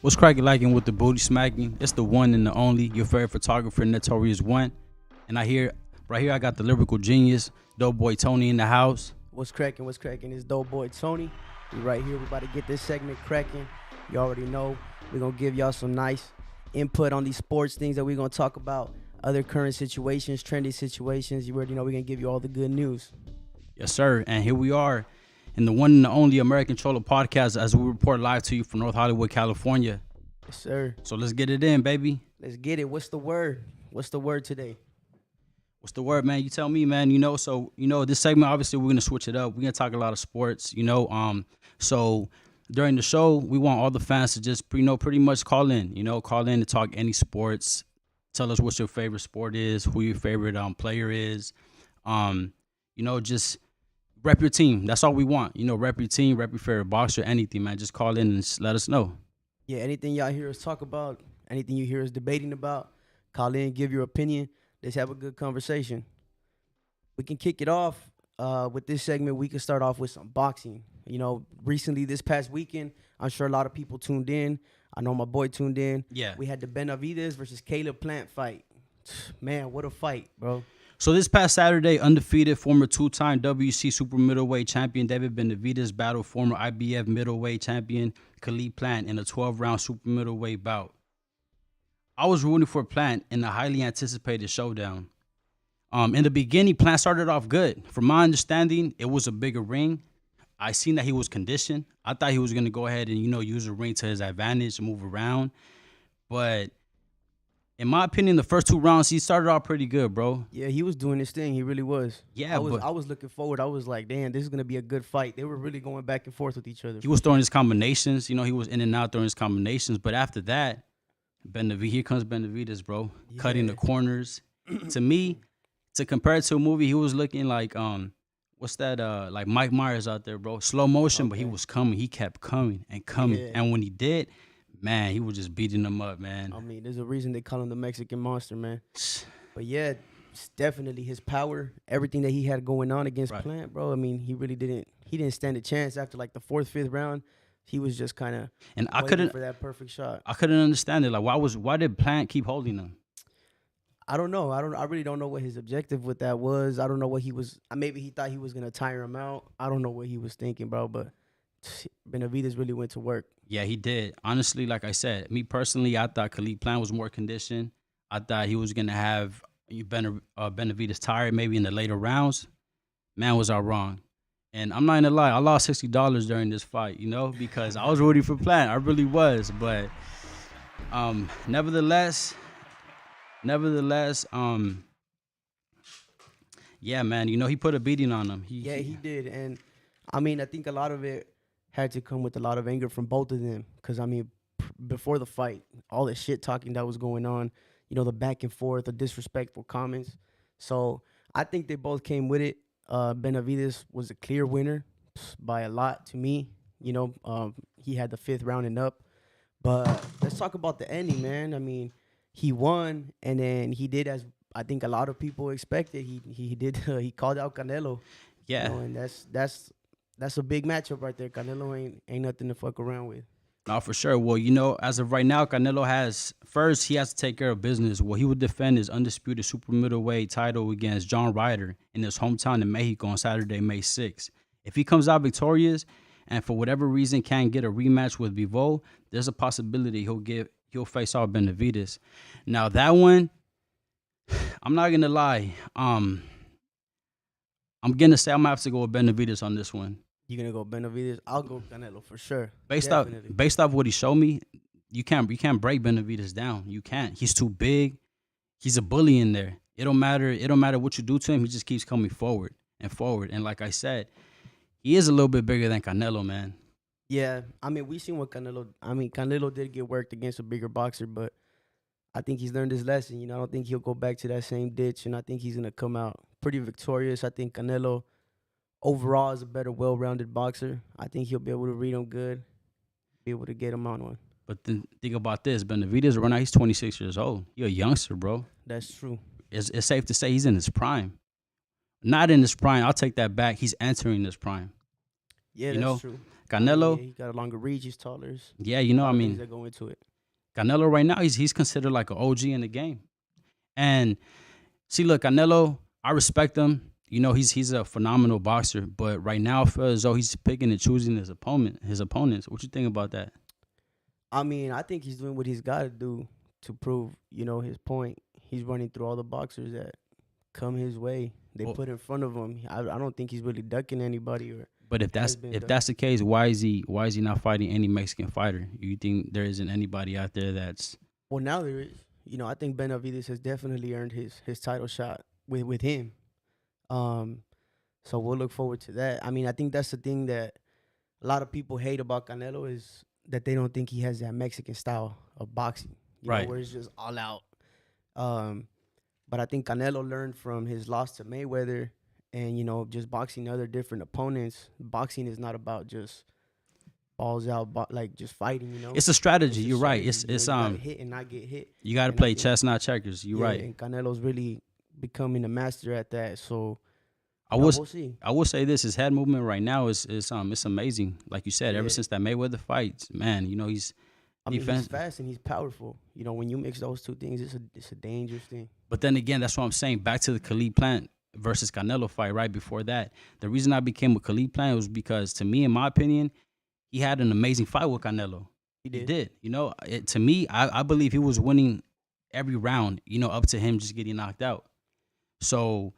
What's cracking lacking with the booty smacking? It's the one and the only, your favorite photographer, Notorious One. And right here, I got the lyrical genius, Dope Boy Tony in the house. What's cracking? What's cracking? It's Dope Boy Tony. We right here. We about to get this segment cracking. You already know. We're going to give y'all some nice input on these sports things that we're going to talk about. Other current situations, trendy situations. You already know we're going to give you all the good news. Yes, sir. And here we are in the one and the only American Troller podcast as we report live to you from North Hollywood, California. Yes, sir. So let's get it in, baby. Let's get it. What's the word? What's the word today? What's the word, man? You tell me, man. This segment, obviously, we're going to switch it up. We're going to talk a lot of sports, So during the show, we want all the fans to just, pretty much call in to talk any sports. Tell us what your favorite sport is, who your favorite player is. Just rep your team. That's all we want. Rep your team, rep your favorite boxer, anything, man. Just call in and let us know. Yeah, anything y'all hear us talk about, anything you hear us debating about, call in, give your opinion. Let's have a good conversation. We can kick it off with this segment. We can start off with some boxing. Recently this past weekend, I'm sure a lot of people tuned in. I know my boy tuned in. Yeah. We had the Benavidez versus Caleb Plant fight. Man, what a fight, bro. So this past Saturday, undefeated former two-time WC super middleweight champion David Benavidez battled former IBF middleweight champion Caleb Plant in a 12-round super middleweight bout. I was rooting for Plant in a highly anticipated showdown. In the beginning, Plant started off good. From my understanding, it was a bigger ring. I seen that he was conditioned. I thought he was going to go ahead and, use the ring to his advantage and move around. But in my opinion, the first two rounds, he started off pretty good, bro. Yeah, he was doing his thing. He really was. Yeah, I was looking forward. I was like, damn, this is going to be a good fight. They were really going back and forth with each other. He was throwing his combinations. He was in and out throwing his combinations. But after that, here comes Benavidez, bro. Yeah. Cutting the corners. To me, to compare it to a movie, he was looking like, what's that, like Mike Myers out there, bro. Slow motion, okay. But he was coming. He kept coming and coming. Yeah. And when he did, man, he was just beating them up, man. I mean, there's a reason they call him the Mexican Monster, man. But yeah, it's definitely his power, everything that he had going on against Plant, bro. I mean, he didn't stand a chance after like the fourth, fifth round. He was just kind of waiting for that perfect shot. I couldn't understand it. Like, why did Plant keep holding him? I don't know. I really don't know what his objective with that was. I don't know what he was. Maybe he thought he was gonna tire him out. I don't know what he was thinking, bro. But Benavidez really went to work. Yeah, he did. Honestly, like I said, me personally, I thought Caleb Plant was more conditioned. I thought he was gonna have Benavidez tired maybe in the later rounds. Man, was I wrong. And I'm not gonna lie, I lost $60 during this fight, because I was rooting for Plant. I really was. But nevertheless, yeah, man, he put a beating on him. He did. And I mean, I think a lot of it had to come with a lot of anger from both of them. Because, I mean, before the fight, all the shit talking that was going on, the back and forth, the disrespectful comments. So I think they both came with it. Benavidez was a clear winner by a lot to me. He had the fifth round and up. But let's talk about the ending, man. I mean, he won, and then he did as I think a lot of people expected. He called out Canelo. Yeah, and that's a big matchup right there. Canelo ain't nothing to fuck around with. No, for sure. Well, as of right now, Canelo has to take care of business. Well, he would defend his undisputed super middleweight title against John Ryder in his hometown in Mexico on Saturday, May 6th. If he comes out victorious and for whatever reason can't get a rematch with Bivol, there's a possibility he'll face off Benavidez. Now that one, I'm not gonna lie. I'm gonna say I'm gonna have to go with Benavidez on this one. You're gonna go Benavidez? I'll go Canelo for sure. Based off what he showed me, you can't break Benavidez down. You can't. He's too big. He's a bully in there. It don't matter what you do to him. He just keeps coming forward and forward. And like I said, he is a little bit bigger than Canelo, man. Yeah, I mean, we seen what Canelo did get worked against a bigger boxer, but I think he's learned his lesson. I don't think he'll go back to that same ditch, and I think he's gonna come out pretty victorious. I think Canelo overall is a better, well-rounded boxer. I think he'll be able to read him good, be able to get him on one. But then think about this: Benavidez right now, he's 26 years old. You're a youngster, bro. That's true. It's safe to say he's in his prime. Not in his prime. I'll take that back. He's entering his prime. Yeah, You that's know, true. I mean, yeah, Canelo, he got a longer reach. He's taller. yeah, A lot of things that go into it. Canelo right now he's considered like an OG in the game. And see, look, Canelo, I respect him. You know, he's a phenomenal boxer, but right now I feel as though he's picking and choosing his opponents. What you think about that? I mean, I think he's doing what he's got to do to prove, his point. He's running through all the boxers that come his way. They Well, put in front of him. I don't think he's really ducking anybody or but if has that's been if ducking. that's the case, why is he not fighting any Mexican fighter? You think there isn't anybody out there that's Well, now there is. I think Benavidez has definitely earned his title shot with him. Um, so we'll look forward to that. I mean, I think that's the thing that a lot of people hate about Canelo is that they don't think he has that Mexican style of boxing. right? Where it's just all out. Um, but I think Canelo learned from his loss to Mayweather, and just boxing other different opponents. Boxing is not about just balls out, like just fighting. It's a It's strategy. a You're right. strategy. It's You gotta hit and not get hit. you got to And I play think chess, not checkers. You're yeah, right. and Canelo's really becoming a master at that. So I was we'll see. I will say this: his head movement right now is it's amazing. Like you said, ever Yeah. since that Mayweather fight, man, he's I mean, defense. he's fast and he's powerful. When you mix those two things, it's a dangerous thing. But then again, that's what I'm saying. Back to the Khalid Plant versus Canelo fight right before that. The reason I became a Khalid Plant was because, to me, in my opinion, he had an amazing fight with Canelo. He He did. did. To me, I believe he was winning every round. Up to him just getting knocked out. So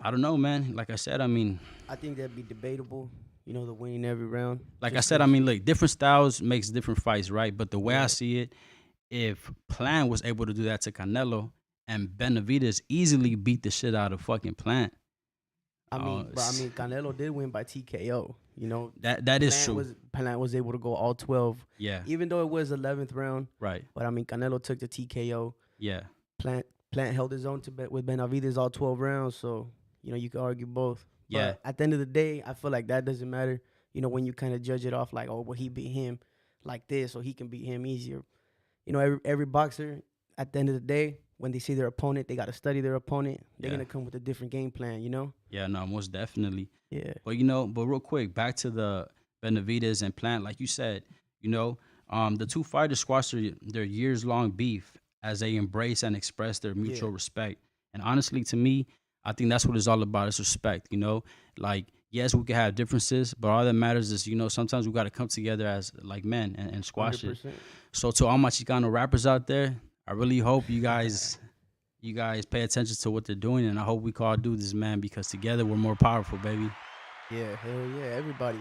I don't know, man. Like I said, I mean, I think that'd be debatable. The winning every round. like I Just said, I 'cause- mean, look, different styles makes different fights, right? But the way I Yeah. see it, if Plant was able to do that to Canelo and Benavidez easily beat the shit out of fucking Plant, I mean, Canelo did win by TKO. that is true. Plant was able to go all 12, Yeah, even though it was 11th round. right. But I mean, Canelo took the TKO. Yeah, Plant held his own with Benavidez all 12 rounds. So you can argue both. yeah, But at the end of the day, I feel like that doesn't matter. When you kind of judge it off like, oh, well, he beat him like this, so he can beat him easier. Every boxer at the end of the day, when they see their opponent, they got to study their opponent. They're Yeah. gonna come with a different game plan. yeah. No, most definitely. Yeah. But real quick, back to the Benavidez and Plant, like you said, the two fighters squashed their years long beef as they embrace and express their mutual Yeah. respect. And honestly, to me, I think that's what it's all about. It's respect. Like yes, we can have differences, but all that matters is sometimes we got to come together as like men and squash it. 100%. So to all my Chicano rappers out there, I really hope you guys pay attention to what they're doing, and I hope we can all do this, man, because together we're more powerful, baby. Yeah, hell yeah, everybody.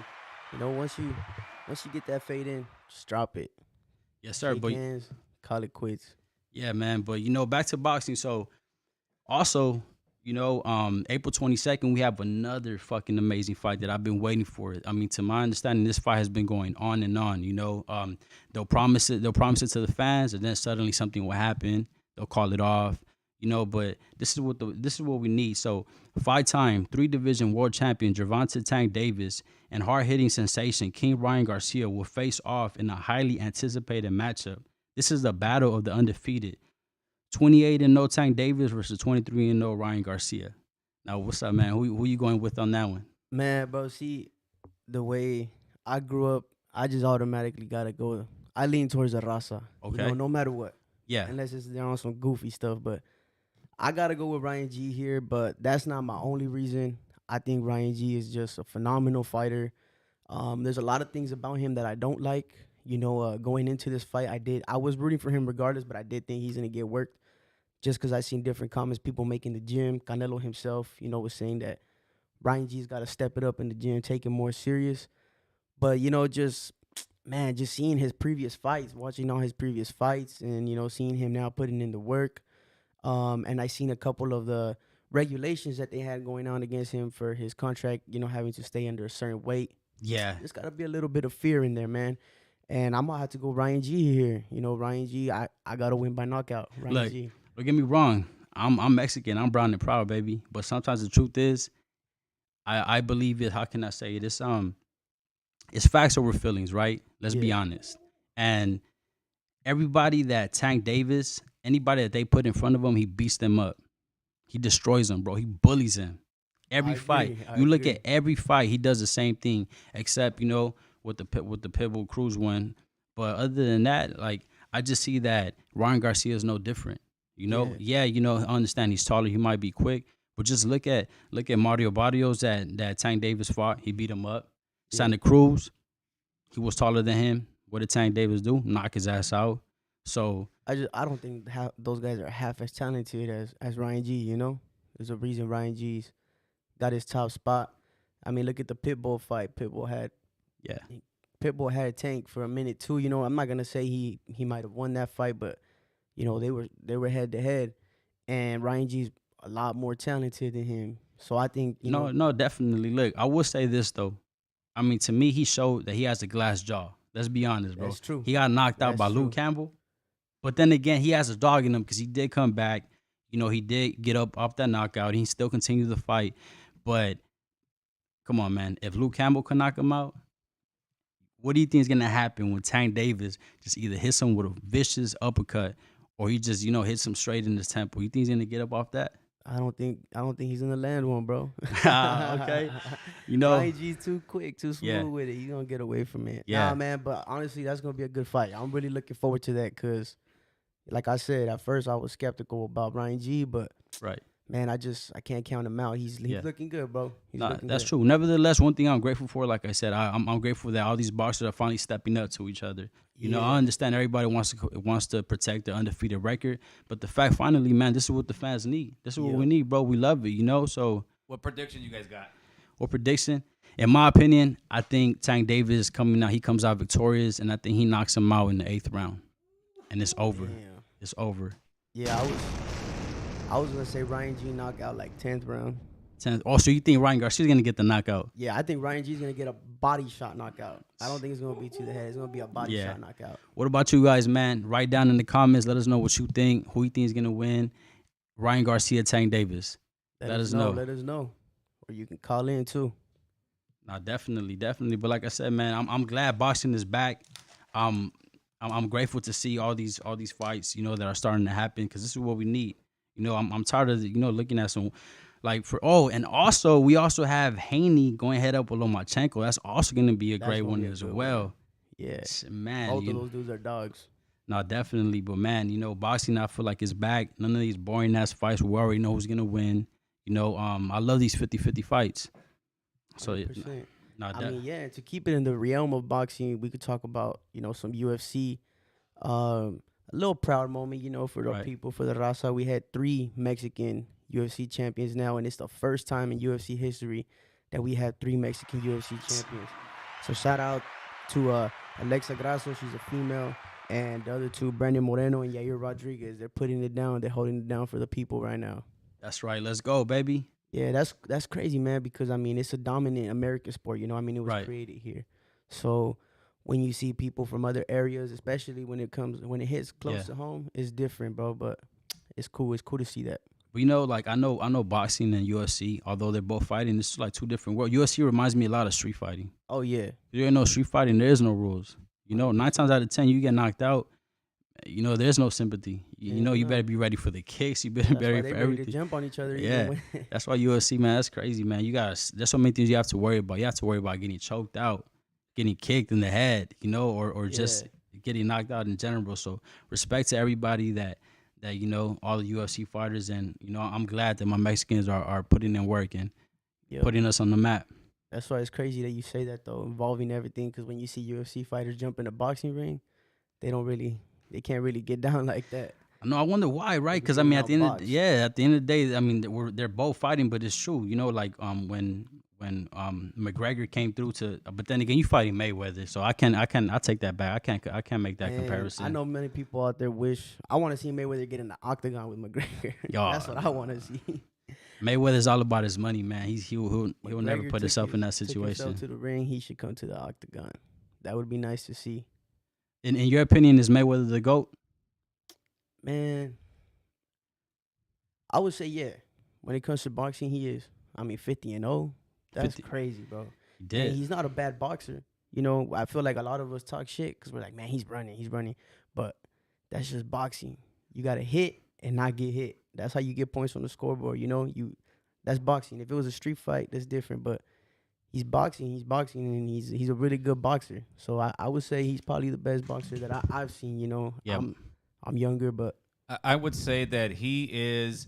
Once you get that fade in, just drop it. Yes, sir. Shake But hands, call it quits. yeah, man. But back to boxing. So also, April 22nd, we have another fucking amazing fight that I've been waiting for. I mean, to my understanding, this fight has been going on and on. They'll promise it to the fans, and then suddenly something will happen. They'll call it off. But this is what we need. So, 5-time 3-division world champion Gervonta Tank Davis and hard-hitting sensation King Ryan Garcia will face off in a highly anticipated matchup. This is the battle of the undefeated. 28-0 Tank Davis versus 23-0 Ryan Garcia. Now, what's up, man? Who you going with on that one? Man, bro, see, the way I grew up, I just automatically gotta go. I lean towards the raza. Okay. No matter what. Yeah. Unless they're on some goofy stuff. But I gotta go with Ryan G here, but that's not my only reason. I think Ryan G is just a phenomenal fighter. There's a lot of things about him that I don't like. Going into this fight, I was rooting for him regardless, but I did think he's gonna get worked. Just because I seen different comments, people making the gym. Canelo himself, was saying that Ryan G's got to step it up in the gym, take it more serious. But just seeing his previous fights, watching all his previous fights, and seeing him now putting in the work. And I seen a couple of the regulations that they had going on against him for his contract. Having to stay under a certain weight. Yeah. There's got to be a little bit of fear in there, man. And I'm gonna have to go Ryan G here. Ryan G. I gotta win by knockout. Ryan G. Don't get me wrong. I'm Mexican. I'm brown and proud, baby. But sometimes the truth is, I believe it. How can I say it? It's facts over feelings, right? Let's be honest. And everybody that Tank Davis, anybody that they put in front of him, he beats them up. He destroys them, bro. He bullies him. Every I fight, agree. I you look agree. at every fight, he does the same thing, except with the Pitbull Cruz one. But other than that, like I just see that Ryan Garcia is no different. Yeah. Yeah, I understand he's taller, he might be quick, but just look at Mario Barrios that Tank Davis fought. He beat him up. Yeah. Santa Cruz, he was taller than him. What did Tank Davis do? Knock his ass out. So I don't think those guys are half as talented as Ryan G. You know, there's a reason Ryan G's got his top spot. I mean, look at the Pitbull fight. yeah, Pitbull had Tank for a minute too. You know, I'm not gonna say he might have won that fight, but they were head to head, and Ryan G's a lot more talented than him. So I think no, no, definitely. Look, I will say this though. I mean, to me, he showed that he has a glass jaw. Let's be honest, bro. that's true. He got knocked out That's by true. Luke Campbell, but then again, he has a dog in him because he did come back. He did get up off that knockout. He still continued the fight, but come on, man. If Luke Campbell could knock him out, what do you think is gonna happen when Tank Davis just either hits him with a vicious uppercut or he just hits him straight in his temple? You think he's gonna get up off that? I don't think he's gonna land one, bro. Okay. Ryan G's too quick, too smooth Yeah. with it. He's gonna get away from it. Yeah. Nah, man. But honestly, that's gonna be a good fight. I'm really looking forward to that because, like I said, at first I was skeptical about Ryan G, but Right. man, I can't count him out. He's Yeah. looking good, bro. He's Nah, looking that's good. true. Nevertheless, one thing I'm grateful for, like I said, I'm grateful that all these boxers are finally stepping up to each other. I Yeah. understand everybody wants to protect their undefeated record, but the fact, finally, man, this is what the fans need. This is what Yeah. we need, bro. We love it, So, What prediction you guys got? what prediction? In my opinion, I think Tank Davis coming out. He comes out victorious, and I think he knocks him out in the 8th round, and it's over. Damn. It's over. Yeah, I was gonna say Ryan G knockout like 10th round. Also, you think Ryan Garcia's gonna get the knockout? Yeah, I think Ryan G's gonna get a body shot knockout. I don't think it's gonna be to the head. It's gonna be a body Yeah. shot knockout. What about you guys, man? Write down in the comments. Let us know what you think. Who you think is gonna win? Ryan Garcia, Tank Davis. Let us know. Let us know, or you can call in too. Nah, definitely. But like I said, man, I'm glad boxing is back. I'm grateful to see all these fights, that are starting to happen because this is what we need. I'm tired of looking at some and also we also have Haney going head up with Lomachenko. That's also gonna be a That's great gonna one be a as good well. one. Yeah, Man, both of those dudes are dogs. no, definitely. But man, boxing I feel like it's back. None of these boring ass fights. We already know who's gonna win. I love these 50-50 fights. So 100%. nah, I mean, yeah. To keep it in the realm of boxing, we could talk about some UFC. A little proud moment, for the Right. people, for the raza. We had 3 Mexican UFC champions now, and it's the first time in UFC history that we had 3 Mexican UFC champions. So shout out to Alexa Grasso, she's a female, and the other 2, Brandon Moreno and Yair Rodriguez. They're putting it down. They're holding it down for the people right now. that's right. Let's go, baby. Yeah, that's crazy, man, because I mean it's a dominant American sport, it was Right. created here. So when you see people from other areas, especially when it hits close Yeah. to home, it's different, bro. But it's cool. It's cool to see that. But I know boxing and UFC, although they're both fighting, this is like 2 different worlds. UFC reminds me a lot of street fighting. Oh yeah, There ain't no street fighting, there is no rules. 9 times out of 10 you get knocked out. There's no sympathy. You Yeah, better no. be ready for the kicks. You better that's be why ready they for ready to everything. jump on each other. Yeah. Even when That's why UFC, man, that's crazy, man. There's so many things you have to worry about. You have to worry about getting choked out, getting kicked in the head, or just getting knocked out in general. So respect to everybody that all the UFC fighters, and I'm glad that my Mexicans are putting in work and Yo, putting us on the map. that's why it's crazy that you say that though, involving everything. Because when you see UFC fighters jump in a boxing ring, they can't really get down like that. No, I wonder why, right? Because getting at the end of outboxed. at the end of the day, I mean, they're both fighting, but it's true, when McGregor came through but then again, you fighting Mayweather, so I take that back. I can't make that And comparison. I know many people out there wish I want to see Mayweather get in the octagon with McGregor. Yo, That's what I want to see. Mayweather's all about his money, man. He'll never McGregor put took himself in that took situation. himself to the ring. He should come to the octagon. That would be nice to see. In your opinion, is Mayweather the GOAT? Man, I would say yeah. When it comes to boxing, he is. I mean, 50-0. That's 50. crazy, bro. He did. And he's not a bad boxer. I feel like a lot of us talk shit because we're like, man, he's running. But that's just boxing. You got to hit and not get hit. That's how you get points on the scoreboard. That's boxing. If it was a street fight, that's different. But he's boxing, and he's a really good boxer. So I would say he's probably the best boxer that I've seen. You know, Yeah. I'm younger, but I would say that he is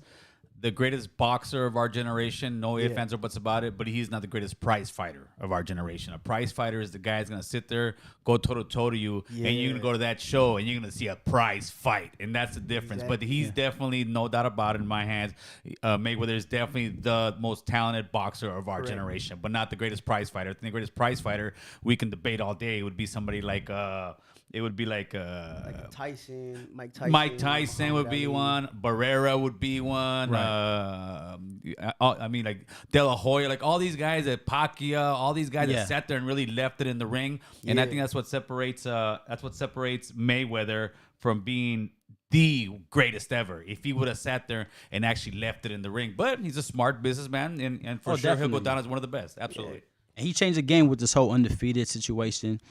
the greatest boxer of our generation. No ifs, Yeah. ands, or buts about it. But he's not the greatest prize fighter of our generation. A prize fighter is the guy that's gonna sit there, go toe to toe to you, and you're gonna go to that show and you're gonna see a prize fight, and that's the difference. But he's definitely, no doubt about it, in my hands, Mayweather is definitely the most talented boxer of our generation, but not the greatest prize fighter. I think the greatest prize fighter we can debate all day would be somebody like it would be like Tyson, Mike Tyson. Mike Tyson would be Ali. one. Barrera would be one. Right. I mean, like De La Hoya, like all these guys at Pacquiao, all these guys Yeah. that sat there and really left it in the ring. And I Yeah. think that's what separates Mayweather from being the greatest ever. If he would have sat there and actually left it in the ring, but he's a smart businessman, and for sure he'll go definitely. down as one of the best. Absolutely. And he changed the game with this whole undefeated situation.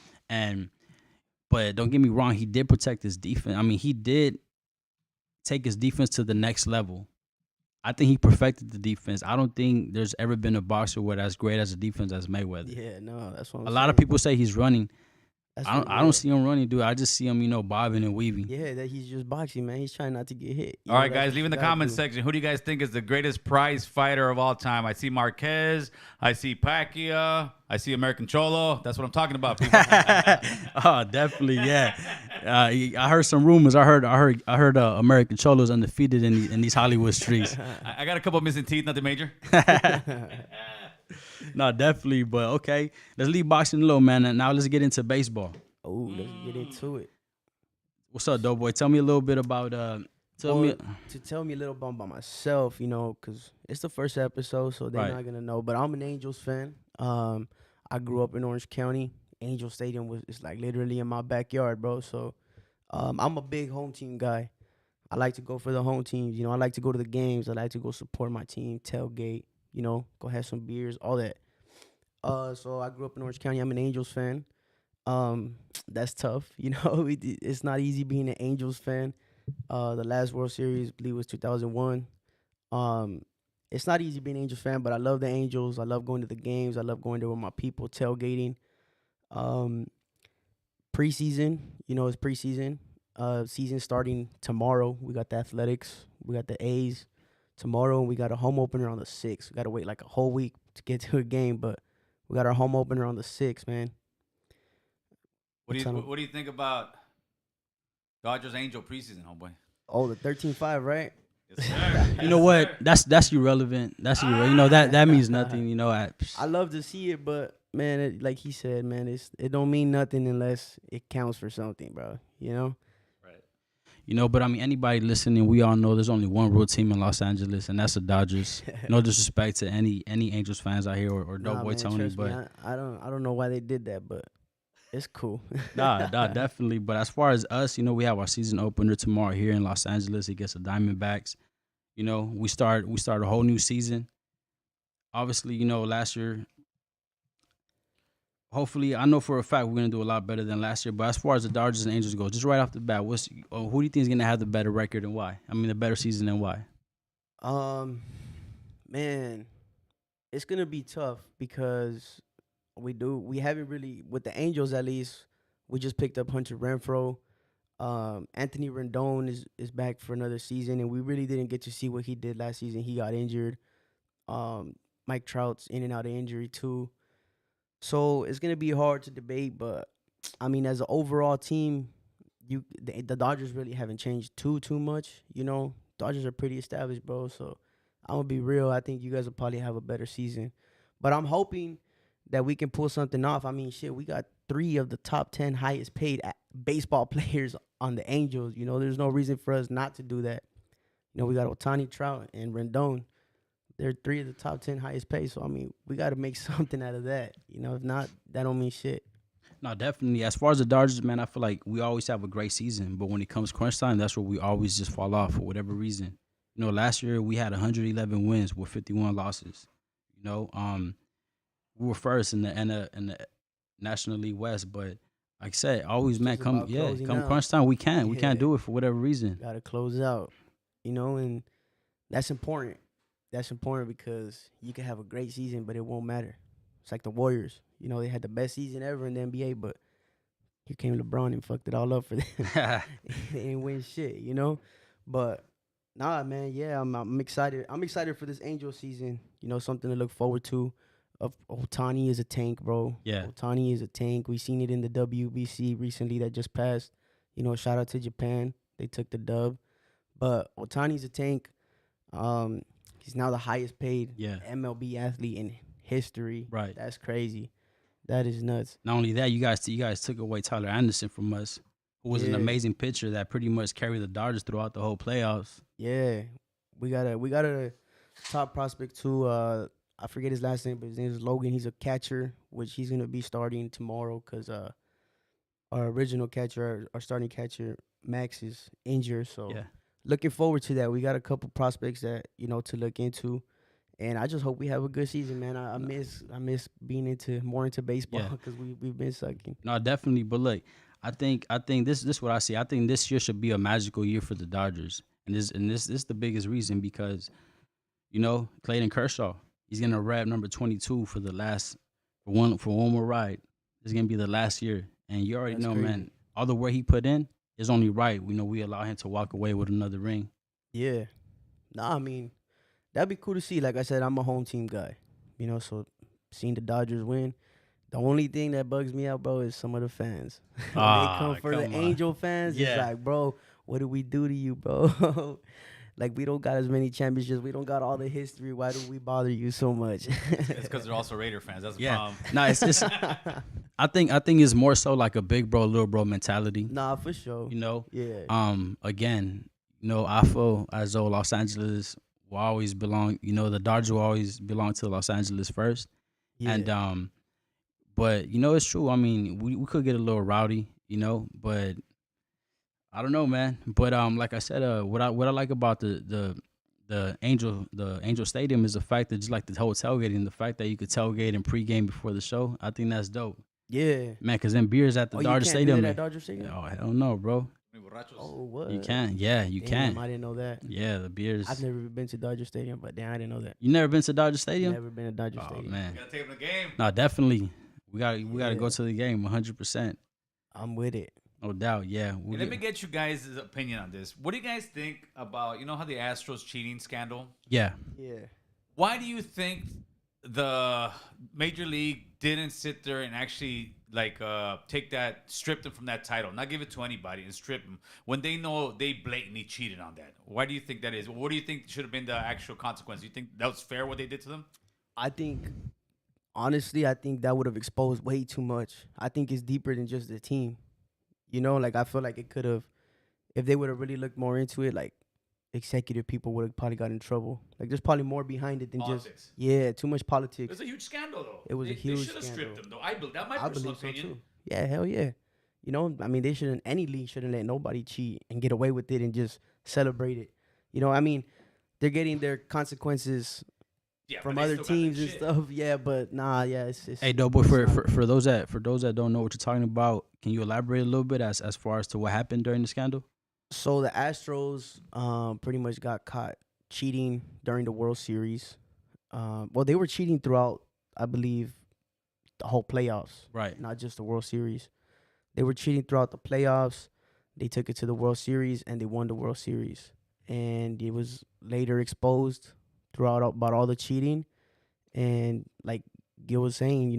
But don't get me wrong, he did protect his defense. I mean, he did take his defense to the next level. I think he perfected the defense. I don't think there's ever been a boxer with as great as a defense as Mayweather. Yeah, no, that's what I'm A lot of saying. people say he's running. That's I what- don't see him running, dude. I just see him, bobbing and weaving. Yeah, that he's just boxing, man. He's trying not to get hit. All right, guys, leave in the comments section. Who do you guys think is the greatest prize fighter of all time? I see Marquez. I see Pacquiao. I see American Cholo. That's what I'm talking about, people. Oh, definitely, yeah. I heard some rumors. I heard American Cholo's undefeated in these Hollywood streets. I got a couple missing teeth, nothing major. No, definitely. But okay, let's leave boxing alone, man. And now let's get into baseball. Oh, let's get into it. What's up, Doughboy? Tell me a little bit about. Tell me. To tell me a little bit about myself, because it's the first episode, so they're Right. not gonna know. But I'm an Angels fan. I grew up in Orange County. Angel Stadium is like literally in my backyard, bro. So, I'm a big home team guy. I like to go for the home teams. I like to go to the games. I like to go support my team, tailgate. Go have some beers, all that. So I grew up in Orange County. I'm an Angels fan. That's tough. It's not easy being an Angels fan. The last World Series, I believe, was 2001. It's not easy being an Angels fan, but I love the Angels. I love going to the games. I love going there with my people, tailgating. Preseason, it's preseason. Season starting tomorrow. We got the Athletics. We got the A's tomorrow. We got a home opener on the 6th. We got to wait like a whole week to get to a game, but we got our home opener on the 6th, man. What do you think about Dodgers Angel preseason, homeboy? Oh, the 13-5, right? Yes, sir. You know what? That's irrelevant. That's irrelevant. That means nothing. I love to see it, but man, like he said, man, it don't mean nothing unless it counts for something, bro. But I mean, anybody listening, we all know there's only one real team in Los Angeles, and that's the Dodgers. No disrespect to any Angels fans out here or Nah, Doughboy man, Tony, trust me, but I don't know why they did that, but it's cool. nah, definitely. But as far as us, we have our season opener tomorrow here in Los Angeles against the Diamondbacks. We start a whole new season. Obviously, last year. Hopefully, I know for a fact we're gonna do a lot better than last year. But as far as the Dodgers and Angels go, just right off the bat, who do you think is gonna have the better record and why? I mean, the better season and why? Man, it's gonna be tough because we haven't really, with the Angels at least, we just picked up Hunter Renfroe. Anthony Rendon is back for another season, and we really didn't get to see what he did last season. He got injured. Mike Trout's in and out of injury too. So it's gonna be hard to debate, but I mean, as an overall team, the Dodgers really haven't changed too much. Dodgers are pretty established, bro. So I'm gonna be real. I think you guys will probably have a better season, but I'm hoping that we can pull something off. I mean, shit, we got 3 of the top 10 highest paid baseball players on the Angels. There's no reason for us not to do that. We got Ohtani, Trout, and Rendon. They're 3 of the top 10 highest paid. So, I mean, we got to make something out of that. If not, that don't mean shit. No, definitely. As far as the Dodgers, man, I feel like we always have a great season. But when it comes crunch time, that's where we always just fall off for whatever reason. Last year we had 111 wins with 51 losses. We were first in the National League West, but like I said, always, man, come crunch time, we can't do it for whatever reason. Got to close out, and that's important. that's important because you can have a great season, but it won't matter. It's like the Warriors. You know, they had the best season ever in the NBA, but here came LeBron and fucked it all up for them. They didn't win shit, you know? But nah, man, yeah, I'm excited. I'm excited for this Angel season. You know, something to look forward to. Ohtani is a tank, bro. Yeah. Ohtani is a tank. We seen it in the WBC recently that just passed. You know, shout out to Japan. They took the dub. But Ohtani's a tank. He's now the highest paid MLB athlete in history. Right. That's crazy. That is nuts. Not only that, you guys took away Tyler Anderson from us, who was an amazing pitcher that pretty much carried the Dodgers throughout the whole playoffs. Yeah. We got a top prospect too. I forget his last name, but his name is Logan. He's a catcher, which he's gonna be starting tomorrow because our original catcher, our starting catcher, Max, is injured. So looking forward to that. We got a couple prospects that to look into, and I just hope we have a good season, man. I miss being more into baseball because we've been sucking. No, definitely. But look, I think this is what I see. I think this year should be a magical year for the Dodgers, and this is the biggest reason because Clayton Kershaw. He's gonna rep number 22 for one more ride. This is gonna be the last year, and you already know, man. All the work he put in is only right. We allow him to walk away with another ring. Yeah, I mean that'd be cool to see. Like I said, I'm a home team guy, so seeing the Dodgers win. The only thing that bugs me out, bro, is some of the fans. They come for the Angel fans. It's like, bro, what did we do to you, bro? Like, we don't got as many championships. We don't got all the history. Why do we bother you so much? It's because they're also Raider fans. That's the problem. No, it's I think it's more so like a big bro, little bro mentality. Nah, for sure. Yeah. Again, I feel as though Los Angeles will always belong. The Dodgers will always belong to Los Angeles first. Yeah. And but it's true. I mean, we could get a little rowdy, but I don't know, man. But like I said, what I like about the Angel Stadium is the fact that just like the whole tailgating, the fact that you could tailgate and pregame before the show. I think that's dope. Yeah, man. Cause then beers at the Dodger Stadium. Do that at Dodger Stadium? Oh hell no, bro. Oh what? You can, yeah, you can. I didn't know that. Yeah, the beers. I've never been to Dodger Stadium, but damn, I didn't know that. You never been to Dodger Stadium? Never been to Dodger Stadium. Man, you gotta take them to the game. No, definitely. We gotta go to the game 100%. I'm with it. No doubt, yeah. Let me get you guys' opinion on this. What do you guys think about, how the Astros cheating scandal? Yeah. Yeah. Why do you think the Major League didn't sit there and actually strip them from that title, not give it to anybody and strip them when they know they blatantly cheated on that? Why do you think that is? What do you think should have been the actual consequence? Do you think that was fair what they did to them? Honestly, I think that would have exposed way too much. I think it's deeper than just the team. I feel like it could have, if they would have really looked more into it, like executive people would have probably got in trouble. Like there's probably more behind it than politics. Too much politics. It was a huge scandal, though. It was a huge They should have stripped them, though. That's my personal opinion. So too. Yeah, hell yeah. They shouldn't. Any league shouldn't let nobody cheat and get away with it and just celebrate it. They're getting their consequences. Yeah, from other teams and stuff, but it's hey, Doughboy, for those that don't know what you're talking about, can you elaborate a little bit as far as to what happened during the scandal? So the Astros pretty much got caught cheating during the World Series. They were cheating throughout, I believe, the whole playoffs, right? Not just the World Series. They were cheating throughout the playoffs. They took it to the World Series and they won the World Series, and it was later exposed throughout about all the cheating, and like Gil was saying,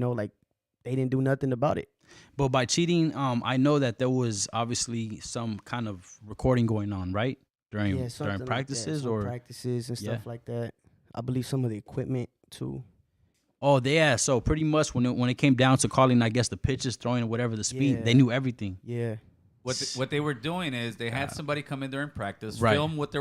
they didn't do nothing about it. But by cheating, I know that there was obviously some kind of recording going on, right? During practices like practices and stuff like that. I believe some of the equipment too. Oh, yeah. So pretty much when it came down to calling, I guess the pitches, throwing, whatever the speed, they knew everything. Yeah. What they were doing is they had somebody come in there in practice, film what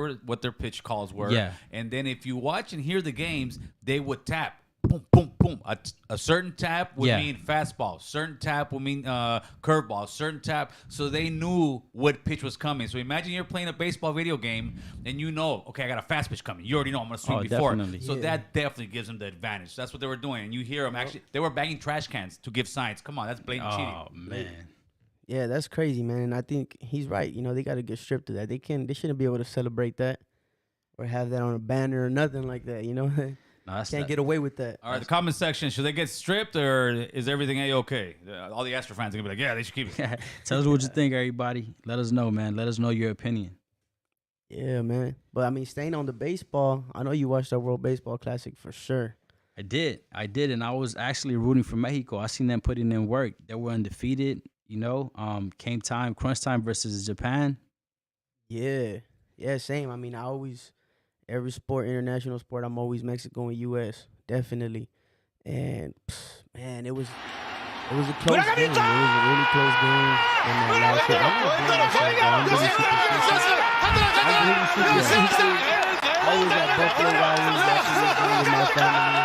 their pitch calls were, and then if you watch and hear the games, they would tap, boom, boom, boom. A certain tap would mean fastball, certain tap would mean curveball, certain tap, so they knew what pitch was coming. So imagine you're playing a baseball video game and okay, I got a fast pitch coming. You already know I'm gonna swing before, definitely. So that definitely gives them the advantage. That's what they were doing, and you hear them actually. They were banging trash cans to give signs. Come on, that's blatant cheating. Oh man. Yeah, that's crazy, man. And I think he's right. They got to get stripped of that. They shouldn't be able to celebrate that, or have that on a banner or nothing like that. You know, can't get away with that. All right, the comment section, should they get stripped or is everything A-okay? All the Astro fans are going to be like, yeah, they should keep it. Tell us what you think, everybody. Let us know, man. Let us know your opinion. Yeah, man. But, I mean, staying on the baseball, I know you watched that World Baseball Classic for sure. I did, and I was actually rooting for Mexico. I seen them putting in work. They were undefeated, you know. Crunch time versus Japan. Yeah, same. I mean, every sport, international sport, I'm always Mexico and U.S. Definitely. And man, it was a close game. It was a really close game. And that last hit, I'm really superstitious. I was at Buffalo Wild Wings watching this game with my family.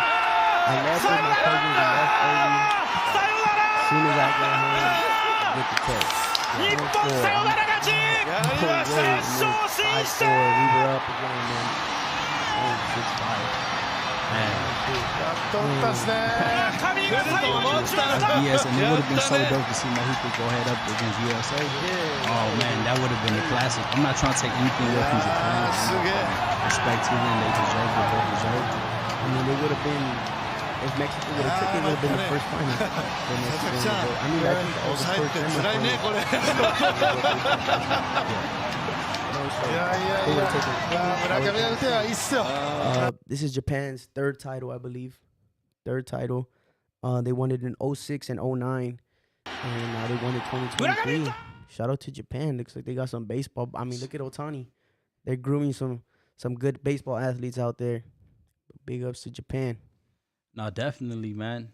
I left with my cousins and left early. As soon as I got home, I get the text. We were up again, man. Yes, and it would have been so dope to see Mexico go head up against USA. Oh man, that would have been a classic. I'm not trying to take anything away from Japan. Respect to them, they deserve it. They deserve it. I mean, they would have been. If Mexico would have took it, it would have been the first final. I mean, I think that was the first this is Japan's third title, I believe. Third title. They won it in 06 and 09. And now they won it 2023. Shout out to Japan. Looks like they got some baseball. I mean, look at Ohtani. They're grooming some good baseball athletes out there. Big ups to Japan. No, definitely, man.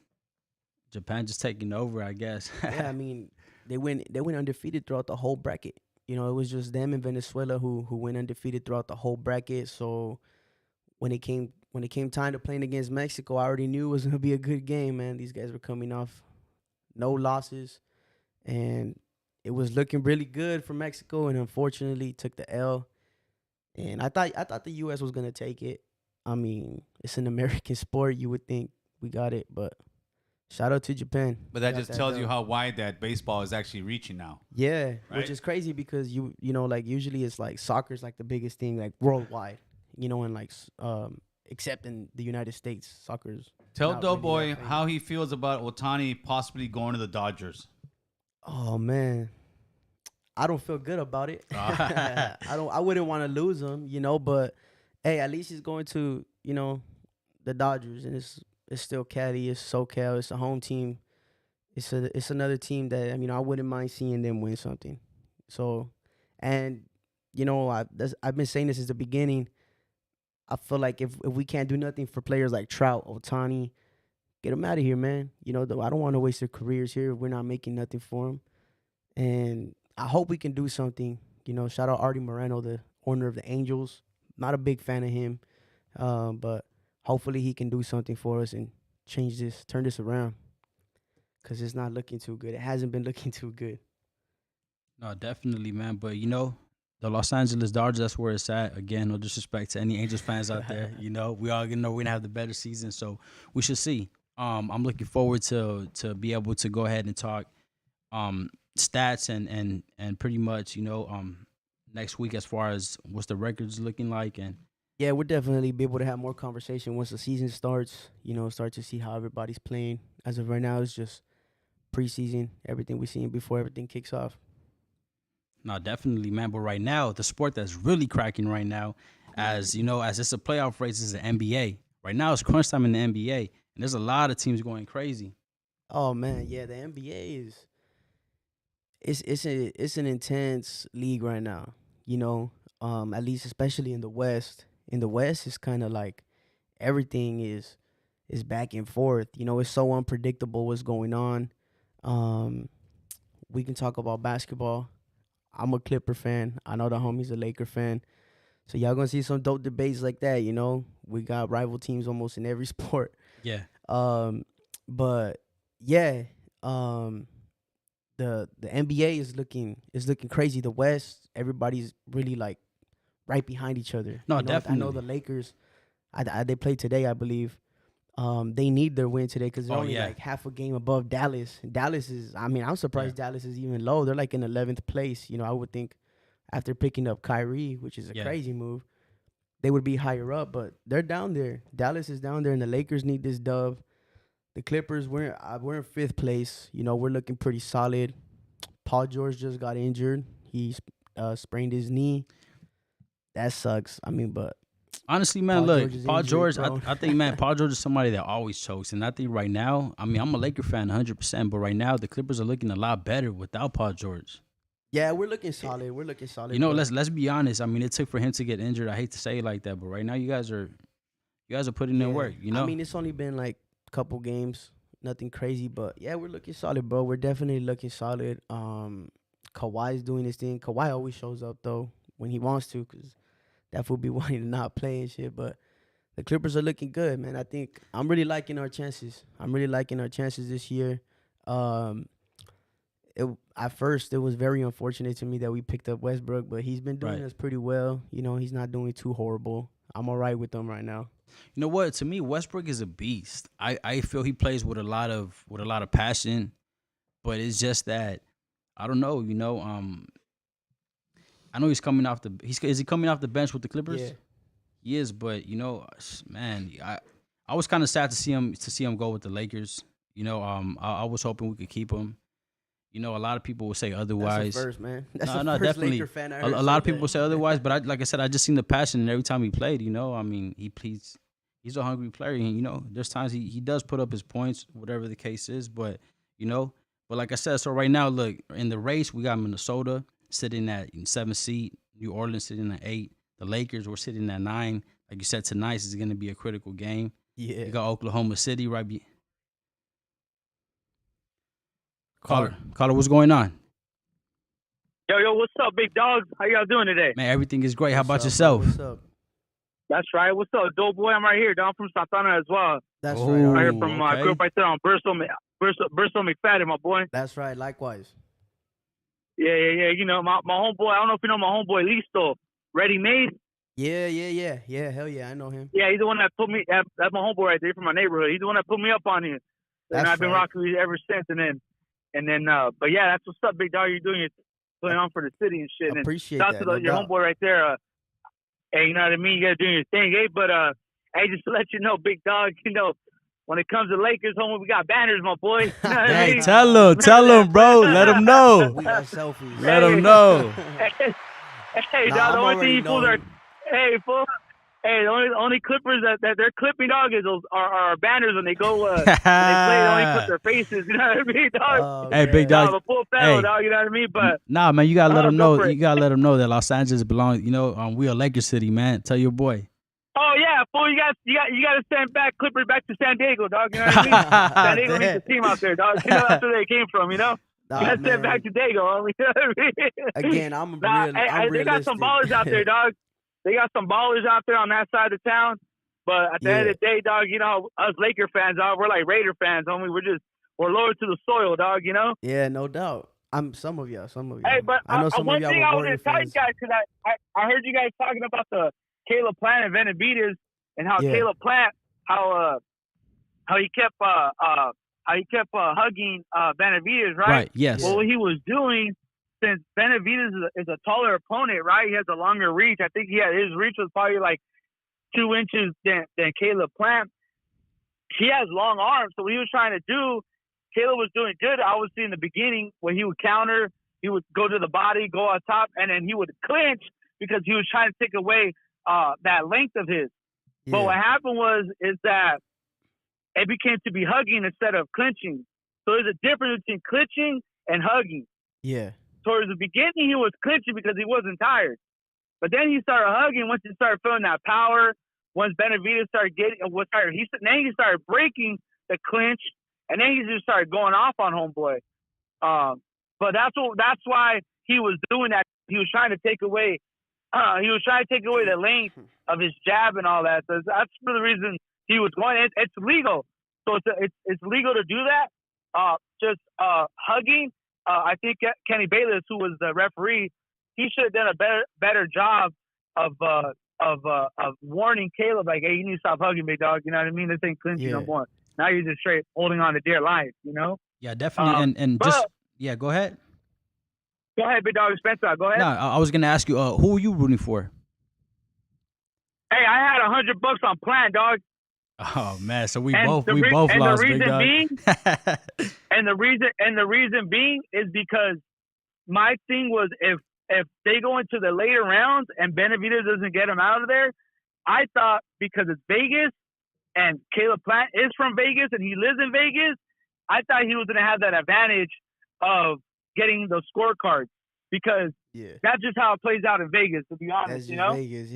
Japan just taking over, I guess. Yeah, I mean, they went undefeated throughout the whole bracket. You know, it was just them and Venezuela who went undefeated throughout the whole bracket. So when it came time to playing against Mexico, I already knew it was gonna be a good game, man. These guys were coming off no losses, and it was looking really good for Mexico, and unfortunately took the L. And I thought the U.S. was gonna take it. I mean, it's an American sport. You would think we got it, but shout out to Japan. But that just tells you how wide that baseball is actually reaching now. Yeah, right? Which is crazy because you know, like usually it's like soccer's like the biggest thing, like worldwide. You know, and like except in the United States, soccer's. Tell Doughboy how he feels about Ohtani possibly going to the Dodgers. Oh man, I don't feel good about it. I wouldn't want to lose him, you know, but. Hey, at least he's going to, you know, the Dodgers, and it's still Cali, it's SoCal, it's a home team. It's another team that, I mean, I wouldn't mind seeing them win something. So, and you know, I've been saying this since the beginning. I feel like if we can't do nothing for players like Trout, Ohtani, get them out of here, man. You know, I don't want to waste their careers here. We're not making nothing for them, and I hope we can do something. You know, shout out Artie Moreno, the owner of the Angels. Not a big fan of him, but hopefully he can do something for us and turn this around, because it's not looking too good. It hasn't been looking too good. No, definitely, man. But, you know, the Los Angeles Dodgers, that's where it's at. Again, no disrespect to any Angels fans out there. You know, we all know we're going to have the better season, so we should see. I'm looking forward to be able to go ahead and talk stats and pretty much, you know, next week as far as what's the records looking like. And yeah, we'll definitely be able to have more conversation once the season starts, you know, start to see how everybody's playing. As of right now, it's just preseason, everything we're seeing before everything kicks off. No, definitely, man. But right now, the sport that's really cracking right now, as you know, as it's a playoff race, is the NBA. Right now, it's crunch time in the NBA, and there's a lot of teams going crazy. Oh man, yeah, the NBA it's an intense league right now. You know, at least especially in the West. In the West, it's kind of like everything is back and forth. You know, it's so unpredictable what's going on. We can talk about basketball. I'm a Clipper fan. I know the homie's a Laker fan. So y'all gonna see some dope debates like that, you know? We got rival teams almost in every sport. Yeah. But yeah, the NBA is looking crazy. The West, everybody's really like right behind each other. No, you know, definitely. I know the Lakers. They play today, I believe. They need their win today because they're only like half a game above Dallas. Dallas is, I mean, I'm surprised Dallas is even low. They're like in 11th place. You know, I would think after picking up Kyrie, which is a crazy move, they would be higher up, but they're down there. Dallas is down there, and the Lakers need this dub. The Clippers, we're in 5th place. You know, we're looking pretty solid. Paul George just got injured. He sprained his knee. That sucks. I mean, but honestly, man, Paul George, injured, I think, man, Paul George is somebody that always chokes. And I think right now, I mean, I'm a Laker fan 100%, but right now the Clippers are looking a lot better without Paul George. Yeah, we're looking solid. We're looking solid. You know, let's be honest. I mean, it took for him to get injured. I hate to say it like that, but right now you guys are putting in work, you know? I mean, it's only been like a couple games, nothing crazy, but yeah, we're looking solid, bro. We're definitely looking solid. Kawhi's doing his thing. Kawhi always shows up though when he wants to, because that fool be wanting to not play and shit. But the Clippers are looking good, man. I think I'm really liking our chances. This year. At first, it was very unfortunate to me that we picked up Westbrook, but he's been doing us pretty well. You know, he's not doing too horrible. I'm all right with him right now. You know what? To me, Westbrook is a beast. I feel he plays with a lot of passion, but it's just that I don't know. You know, I know he's coming off the. Is he coming off the bench with the Clippers? Yeah, he is. But you know, man, I was kind of sad to see him go with the Lakers. You know, I was hoping we could keep him. You know, a lot of people will say otherwise. That's the first, man. That's no, the first definitely. Laker fan I heard a lot of say people say otherwise, but like I said, I just seen the passion, and every time he played, you know, I mean, he's a hungry player, and you know, there's times he does put up his points, whatever the case is, but you know, but like I said, so right now, look, in the race, we got Minnesota sitting at 7th seed, New Orleans sitting at 8, the Lakers were sitting at 9. Like you said, tonight is going to be a critical game. Yeah, you got Oklahoma City right. Caller, what's going on? Yo, what's up, big dog? How y'all doing today? Man, everything is great. How about up, yourself? What's up? That's right. What's up, dope boy? I'm right here, down from Santana as well. That's Oh, right. I'm all here right. from okay. grew up right there on Bristol McFadden, my boy. That's right. Likewise. Yeah. You know, my homeboy. I don't know if you know my homeboy Listo, Ready Made. Yeah. Hell yeah, I know him. Yeah, he's the one that put me. That's my homeboy right there from my neighborhood. He's the one that put me up on you. And I've been rocking with you ever since. And then, but yeah, that's what's up, big dog. You're doing it, putting on for the city and shit. Appreciate that. that. Shout out to your homeboy right there. Hey, you know what I mean? You guys doing your thing, hey? But hey, just to let you know, big dog. You know, when it comes to Lakers, homie, we got banners, my boy. You know what I Hey, mean? tell him, bro. Let him know. We got selfies. Let him know. Hey, Nah, dog. The I'm only thing already you fools are, hey, fool. Hey, the only Clippers that they're clipping, dog, is those are banners when they go when they play. They only put their faces. You know what I mean, dog? Hey, big dog. I'm a full fellow, Hey. dog. You know what I mean? But Nah, man, you gotta let go him know. for it. You gotta let him know that Los Angeles belongs. You know, we are Lakers City, man. Tell your boy. oh yeah, fool, you got to send back Clippers back to San Diego, dog. You know what I mean? San Diego needs a team out there, dog. You know that's where they came from. You know, Nah, you got to send man. back to Dago. Homie. You know what I mean? Again, I'm They got some realistic. ballers out there, dog. They got some ballers out there on that side of town. But at the end of the day, dog, you know, us Laker fans, dog, we're like Raider fans, homie. We're loyal to the soil, dog, you know? Yeah, no doubt. Some of you. Hey, but I know some one of y'all thing were I Warrior wanted to tell you fans. guys, because I heard you guys talking about the Caleb Plant and Benavidez and how Yeah. Caleb Plant, how he kept hugging Benavidez, right? Right. Yes. Well, what he was doing, since Benavidez is a taller opponent, right? He has a longer reach. I think his reach was probably like 2 inches than Caleb Plant. He has long arms, so what he was trying to do, Caleb was doing good, obviously, in the beginning when he would counter, he would go to the body, go on top, and then he would clinch because he was trying to take away that length of his. But what happened is that it became to be hugging instead of clinching. So there's a difference between clinching and hugging. Yeah. Towards the beginning, he was clinching because he wasn't tired. But then he started hugging once he started feeling that power. Once Benavidez started then he started breaking the clinch, and then he just started going off on homeboy. But that's why he was doing that. He was trying to take away. The length of his jab and all that. So that's for the reason he was going. It's legal, so it's legal to do that. Just hugging. I think Kenny Bayless, who was the referee, he should have done a better job of warning Caleb, like, hey, you need to stop hugging me, dog. You know what I mean? This ain't clinching no more. Now you're just straight holding on to dear life, you know? Yeah, definitely. Go ahead. Go ahead, big dog Spencer. Go ahead. No, I was gonna ask you, who are you rooting for? Hey, I had $100 on plan, dog. Oh man, so we And both the lost, big reason dog. being, and the reason being is because my thing was if they go into the later rounds and Benavidez doesn't get him out of there, I thought because it's Vegas and Caleb Plant is from Vegas and he lives in Vegas, I thought he was going to have that advantage of getting the scorecards because that's just how it plays out in Vegas, to be honest, that's just Vegas,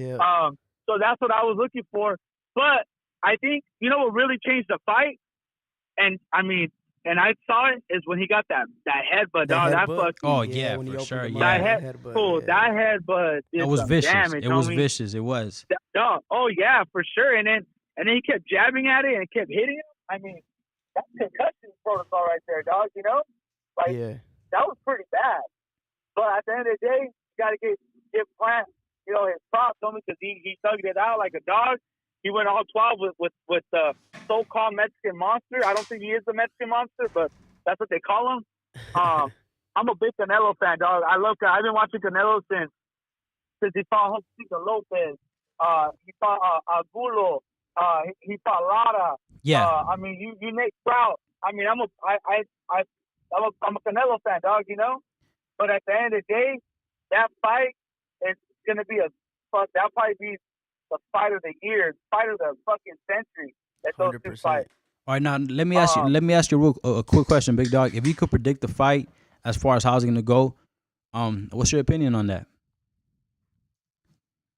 So that's what I was looking for. But I think, you know what really changed the fight? And I mean, and I saw it is when he got that headbutt, dog. That fucking, oh yeah, for sure. That Yeah, headbutt. That headbutt. It was vicious. Damage, it was vicious. It was. Oh yeah, for sure. And then he kept jabbing at it and kept hitting him. I mean, that's concussion protocol right there, dog. You know, like that was pretty bad. But at the end of the day, you got to give Plant, you know, his props on me because he thugged it out like a dog. He went all 12 with the so-called Mexican monster. I don't think he is the Mexican monster, but that's what they call him. I'm a big Canelo fan, dog. I've been watching Canelo since he fought José Lopez. He fought Agulo. He fought Lara. Yeah. I mean, you Nate Trout. I mean, I'm a Canelo fan, dog. You know. But at the end of the day, that fight is gonna be that'll probably be the fight of the year, fight of the fucking century. That those 2 fights. All right, now let me ask you a quick question, big dog. If you could predict the fight as far as how it's gonna go, what's your opinion on that?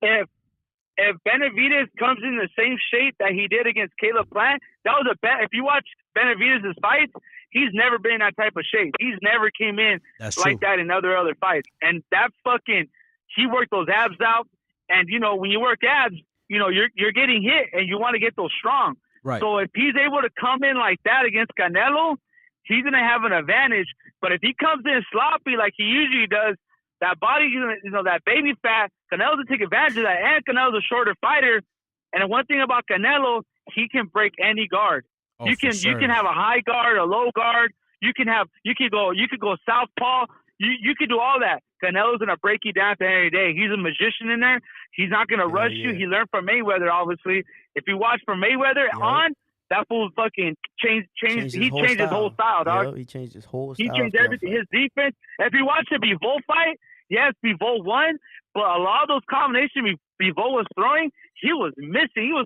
If Benavidez comes in the same shape that he did against Caleb Plant, that was a bet. If you watch Benavidez's fights, he's never been in that type of shape. He's never came in that in other fights. And that he worked those abs out. And you know, when you work abs, you know you're getting hit, and you want to get those strong. Right. So if he's able to come in like that against Canelo, he's gonna have an advantage. But if he comes in sloppy like he usually does, that body, you know, that baby fat, Canelo's gonna take advantage of that. And Canelo's a shorter fighter. And the one thing about Canelo, he can break any guard. Oh, you can have a high guard, a low guard. You could go southpaw. You could do all that. Canelo's gonna break you down at the end of the day. He's a magician in there. He's not gonna rush you. He learned from Mayweather, obviously. If you watch from Mayweather on, that fool fucking changed. He changed his whole style, dog. Yep, he changed his whole style. He changed everything. His defense. If you watch the Bivol fight, yes, Bivol won, but a lot of those combinations Bivol was throwing, he was missing. He was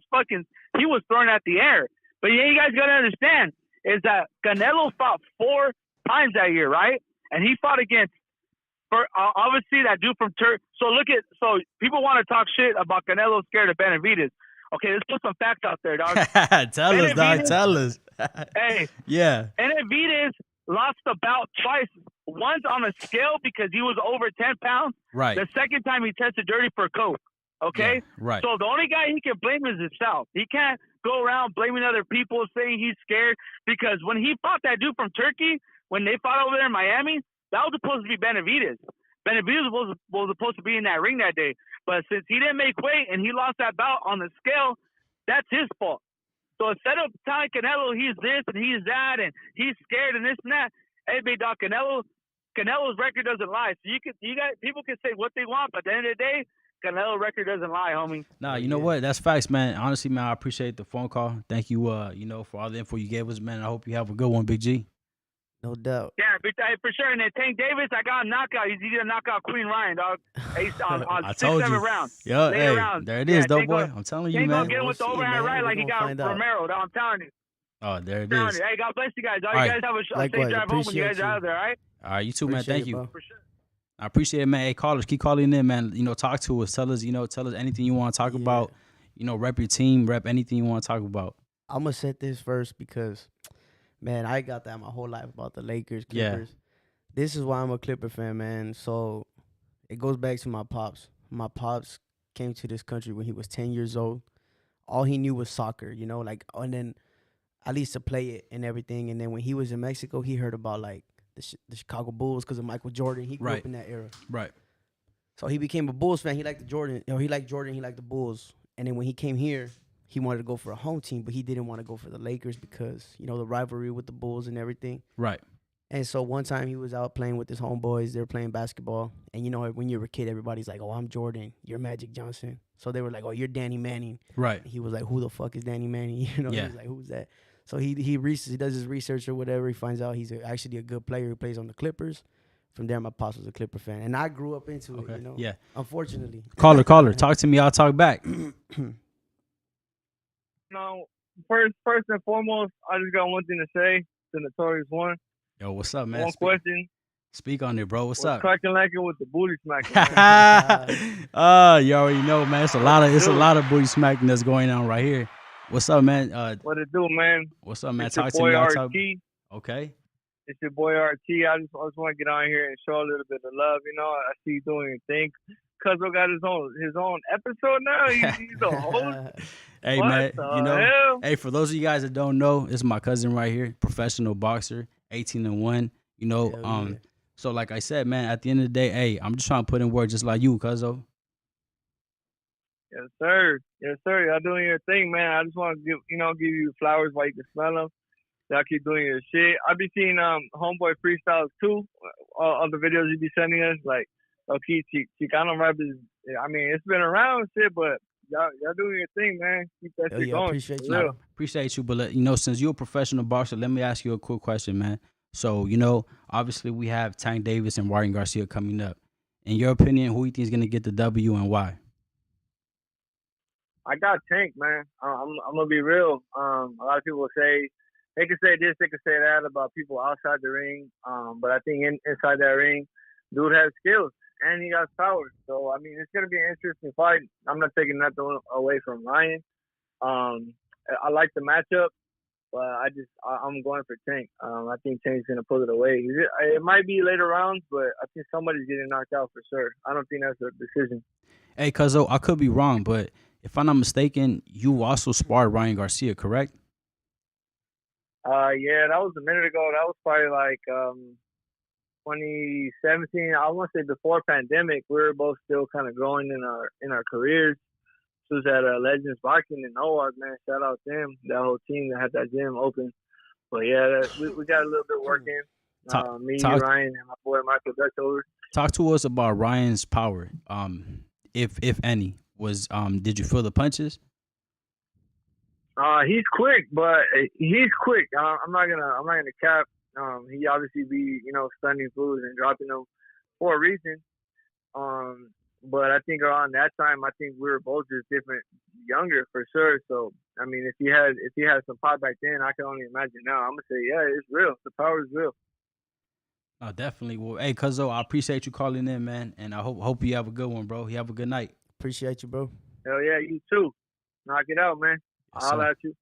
throwing at the air. But yeah, you guys gotta understand is that Canelo fought 4 times that year, right? And he fought against, obviously, that dude from Turkey. So people want to talk shit about Canelo scared of Benavidez. Okay, let's put some facts out there, dog. Tell us, dog. Tell us. Hey. Yeah. Benavidez lost the bout twice. Once on a scale because he was over 10 pounds. Right. The second time he tested dirty for coke. Okay? Yeah, right. So the only guy he can blame is himself. He can't go around blaming other people, saying he's scared. Because when he fought that dude from Turkey, when they fought over there in Miami, that was supposed to be Benavidez. Benavidez was supposed to be in that ring that day. But since he didn't make weight and he lost that bout on the scale, that's his fault. So instead of telling Canelo he's this and he's that and he's scared and this and that, hey, big dog, Canelo's record doesn't lie. So people can say what they want, but at the end of the day, Canelo's record doesn't lie, homie. Nah, you know what? That's facts, man. Honestly, man, I appreciate the phone call. Thank you, for all the info you gave us, man. I hope you have a good one, Big G. No doubt. Yeah, for sure. And then Tank Davis, I got a knockout. He's gonna knock out Queen Ryan, dog. He's on 6-7 rounds. Yo, hey, rounds. there it is, though, boy. I'm telling you, man. He ain't gonna get him with the overhand right like he got Romero, dog. I'm telling you. Oh, there it is. Hey, God bless you guys. You guys have a safe drive home when you guys are out there, all right? All right, you too, man. Thank you. For sure. I appreciate it, man. Hey, callers, keep calling in, man. Talk to us. Tell us anything you want to talk about. Rep your team, rep anything you want to talk about. I'm going to set this first because, man, I got that my whole life about the Lakers, Clippers. Yeah. This is why I'm a Clipper fan, man. So it goes back to my pops. My pops came to this country when he was 10 years old. All he knew was soccer, and then at least to play it and everything. And then when he was in Mexico, he heard about, the Chicago Bulls because of Michael Jordan. He grew up in that era. Right. So he became a Bulls fan. He liked the Jordan. He liked Jordan. He liked the Bulls. And then when he came here, he wanted to go for a home team, but he didn't want to go for the Lakers because, the rivalry with the Bulls and everything. Right. And so one time he was out playing with his homeboys. They were playing basketball. And you know, when you're a kid, everybody's like, oh, I'm Jordan. You're Magic Johnson. So they were like, oh, you're Danny Manning. Right. And he was like, who the fuck is Danny Manning? You know, Yeah. he was like, who's that? So he does his research or whatever. He finds out he's actually a good player who plays on the Clippers. From there, my pops was a Clipper fan. And I grew up into it, you know. Yeah. Unfortunately. Caller. Talk to me. I'll talk back. No, first and foremost, I just got one thing to say. The Notorious One. Yo, what's up, man? One question. Speak on it, bro. What's up? Cracking like it with the booty smacking. Man. You already know, man. It's a lot of booty smacking that's going on right here. What's up, man? What it do, man? What's up, man? It's Talk your to boy me. RT. Okay. It's your boy RT. I just want to get on here and show a little bit of love. You know, I see you doing your thing. Cuzzo got his own episode now. He's the host. Hey, what man. The You know, hell? hey, for those of you guys that don't know, it's my cousin right here, professional boxer, 18-1. You know, Yeah. So like I said, man, at the end of the day, hey, I'm just trying to put in work just like you, Cuzzo. Yes, sir. Yes, sir. Y'all doing your thing, man. I just want to give you flowers while you can smell them. Y'all keep doing your shit. I be seeing homeboy freestyles too on the videos you be sending us. Like, okay, Chicano rap is. I mean, it's been around shit, but y'all doing your thing, man. Keep that shit going. Appreciate For you. real. Appreciate you, but you know, since you're a professional boxer, let me ask you a quick question, man. So, you know, obviously we have Tank Davis and Ryan Garcia coming up. In your opinion, who you think is gonna get the W and why? I got Tank, man. I'm gonna be real. A lot of people say they can say this, they can say that about people outside the ring. But I think inside that ring, dude has skills and he got power. So I mean, it's gonna be an interesting fight. I'm not taking nothing away from Ryan. I like the matchup, but I'm going for Tank. I think Tank's gonna pull it away. It might be later rounds, but I think somebody's getting knocked out for sure. I don't think that's a decision. Hey, Cuzzo, I could be wrong, but if I'm not mistaken, you also sparred Ryan Garcia, correct? Yeah, that was a minute ago. That was probably like 2017. I want to say before pandemic. We were both still kind of growing in our careers. This was at Legends Boxing in Oak, man. Shout out to them, that whole team that had that gym open. But yeah, we got a little bit working. Ryan, and my boy Michael Dutchover. Talk to us about Ryan's power. If any, did you feel the punches? He's quick, but he's quick. I'm not gonna cap. He obviously be stunning fools and dropping them for a reason. But I think around that time, I think we were both just different, younger for sure. So I mean, if he had some pop back then, I can only imagine now. I'm gonna say, yeah, it's real. The power is real. Oh, definitely. Well, hey, Cuzzo, I appreciate you calling in, man, and I hope you have a good one, bro. You have a good night. Appreciate you, bro. Hell yeah, you too. Knock it out, man. Yes, I'll at you.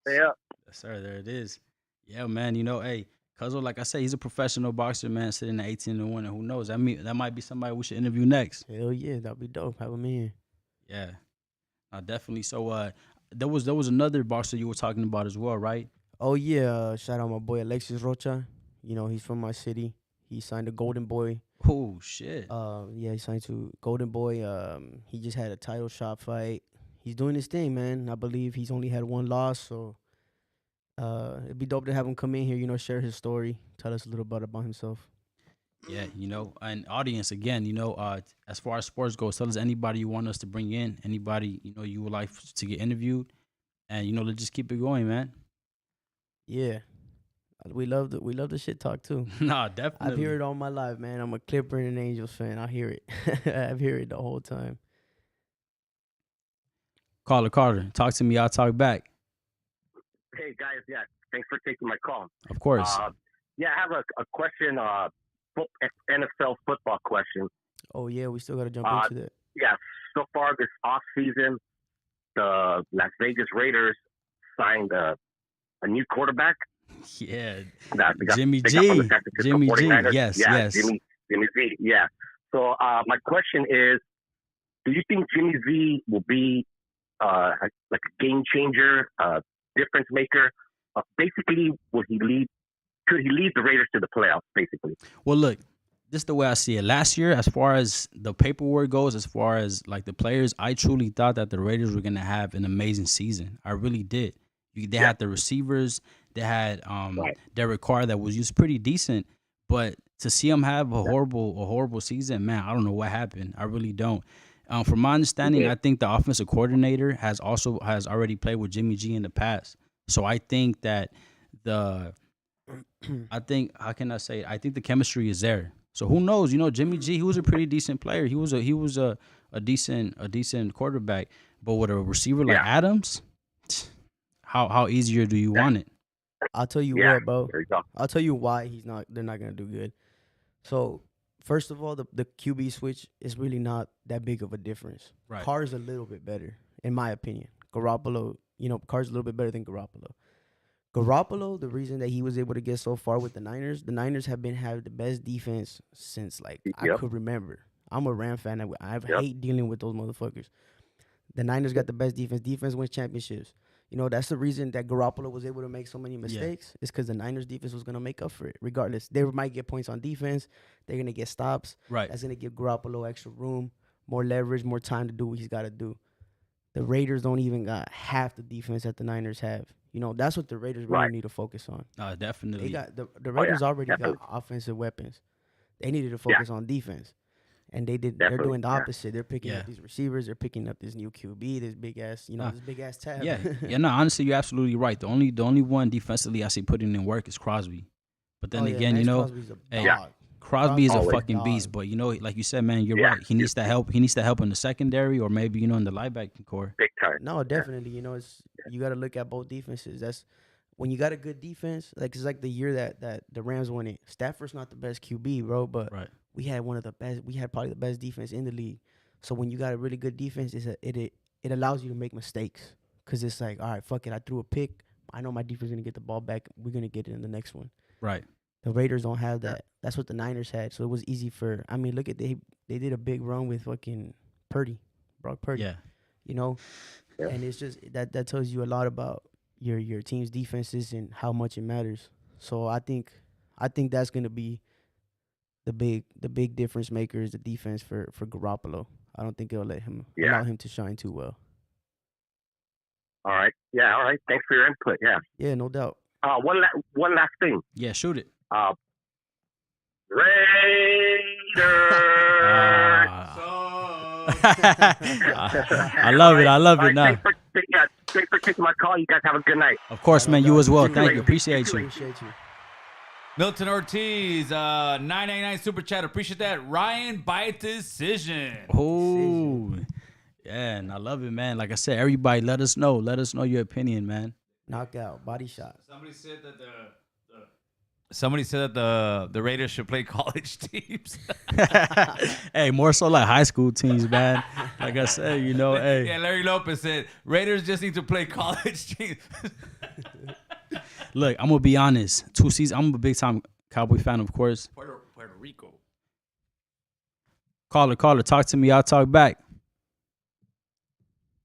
Stay up. Yes, sir. There it is. Yeah, man. You know, hey, Cuzzo, like I said, he's a professional boxer, man, sitting at 18-1, and who knows? I mean, that might be somebody we should interview next. Hell yeah, that'd be dope. Have him in. Yeah, definitely. So, there was another boxer you were talking about as well, right? Oh yeah, shout out my boy Alexis Rocha. You know, he's from my city. He signed to Golden Boy. Oh shit. Yeah, he signed to Golden Boy. He just had a title shot fight. He's doing his thing, man. I believe he's only had one loss, so it'd be dope to have him come in here, you know, share his story, tell us a little bit about himself. Yeah, you know, and audience again, you know, as far as sports goes, tell us anybody you want us to bring in, anybody you know you would like to get interviewed, and you know, let's just keep it going, man. Yeah, we love the shit talk too. Nah, definitely. I've heard it all my life, man. I'm a Clipper and an Angels fan. I hear it. I've heard it the whole time. Carter, talk to me. I'll talk back. Hey guys, yeah, thanks for taking my call. Of course. Yeah, I have a question, NFL football question. Oh yeah, we still gotta jump into that. Yeah, so far this off season, the Las Vegas Raiders signed a new quarterback. Yeah, Jimmy G. Yes. Jimmy Z. Yeah. So my question is, do you think Jimmy Z will be like a game changer, difference maker? Basically, could he lead the Raiders to the playoffs, basically? Well, look, this is the way I see it. Last year, as far as the paperwork goes, as far as like the players, I truly thought that the Raiders were going to have an amazing season. I really did. They had the receivers. They had Right. Derek Carr that was used pretty decent, but to see him have a horrible season, man, I don't know what happened. I really don't. From my understanding, I think the offensive coordinator has already played with Jimmy G in the past. So I think that I think the chemistry is there. So who knows? You know, Jimmy G, he was a pretty decent player. He was a decent quarterback. But with a receiver like Adams, how easier do you want it? I'll tell you what, bro. There you go. I'll tell you why they're not gonna do good. So first of all, the QB switch is really not that big of a difference. Right. Carr's a little bit better, in my opinion. Garoppolo, Carr's a little bit better than Garoppolo. Garoppolo, the reason that he was able to get so far with the Niners have the best defense since I could remember. I'm a Ram fan. I hate dealing with those motherfuckers. The Niners got the best defense. Defense wins championships. That's the reason that Garoppolo was able to make so many mistakes. It's because the Niners defense was going to make up for it. Regardless, they might get points on defense. They're going to get stops. Right. That's going to give Garoppolo extra room, more leverage, more time to do what he's got to do. The Raiders don't even got half the defense that the Niners have. That's what the Raiders really need to focus on. Definitely. They got the Raiders already got offensive weapons. They needed to focus on defense. And they did. They're doing the opposite. They're picking up these receivers. They're picking up this new QB. This big ass, this big ass tab. Yeah. No. Honestly, you're absolutely right. The only one defensively I see putting in work is Crosby. But then again, Crosby is a fucking beast. But like you said, man, you're right. He needs that help. He needs that help in the secondary or maybe in the linebacker core. Big time. No, definitely. You got to look at both defenses. That's when you got a good defense. It's like the year that the Rams won it. Stafford's not the best QB, bro, but. Right. We had one of the best. We had probably the best defense in the league. So when you got a really good defense, it allows you to make mistakes because it's like, all right, fuck it, I threw a pick. I know my defense is gonna get the ball back. We're gonna get it in the next one. Right. The Raiders don't have that. That's what the Niners had. So it was easy for. I mean, look at they did a big run with fucking Brock Purdy. Yeah. And it's just that tells you a lot about your team's defenses and how much it matters. So I think that's gonna be. The big difference maker is the defense for Garoppolo. I don't think it'll allow him to shine too well. All right. Yeah. All right. Thanks for your input. Yeah. Yeah, no doubt. One last thing. Yeah, shoot it. Raiders. I love it. I love it now. Thanks for taking my call. You guys have a good night. Of course, man. You as well. Thank you. Appreciate you. Milton Ortiz, 999 super chat. Appreciate that. Ryan by decision. Oh, yeah, and I love it, man. Like I said, everybody, let us know. Let us know your opinion, man. Knockout, body shot. Somebody said that the Raiders should play college teams. Hey, more so like high school teams, man. Like I said, hey. Yeah, Larry Lopez said Raiders just need to play college teams. Look, I'm gonna be honest. 2 seasons. I'm a big time Cowboy fan, of course. Puerto Rico. Caller, talk to me. I'll talk back.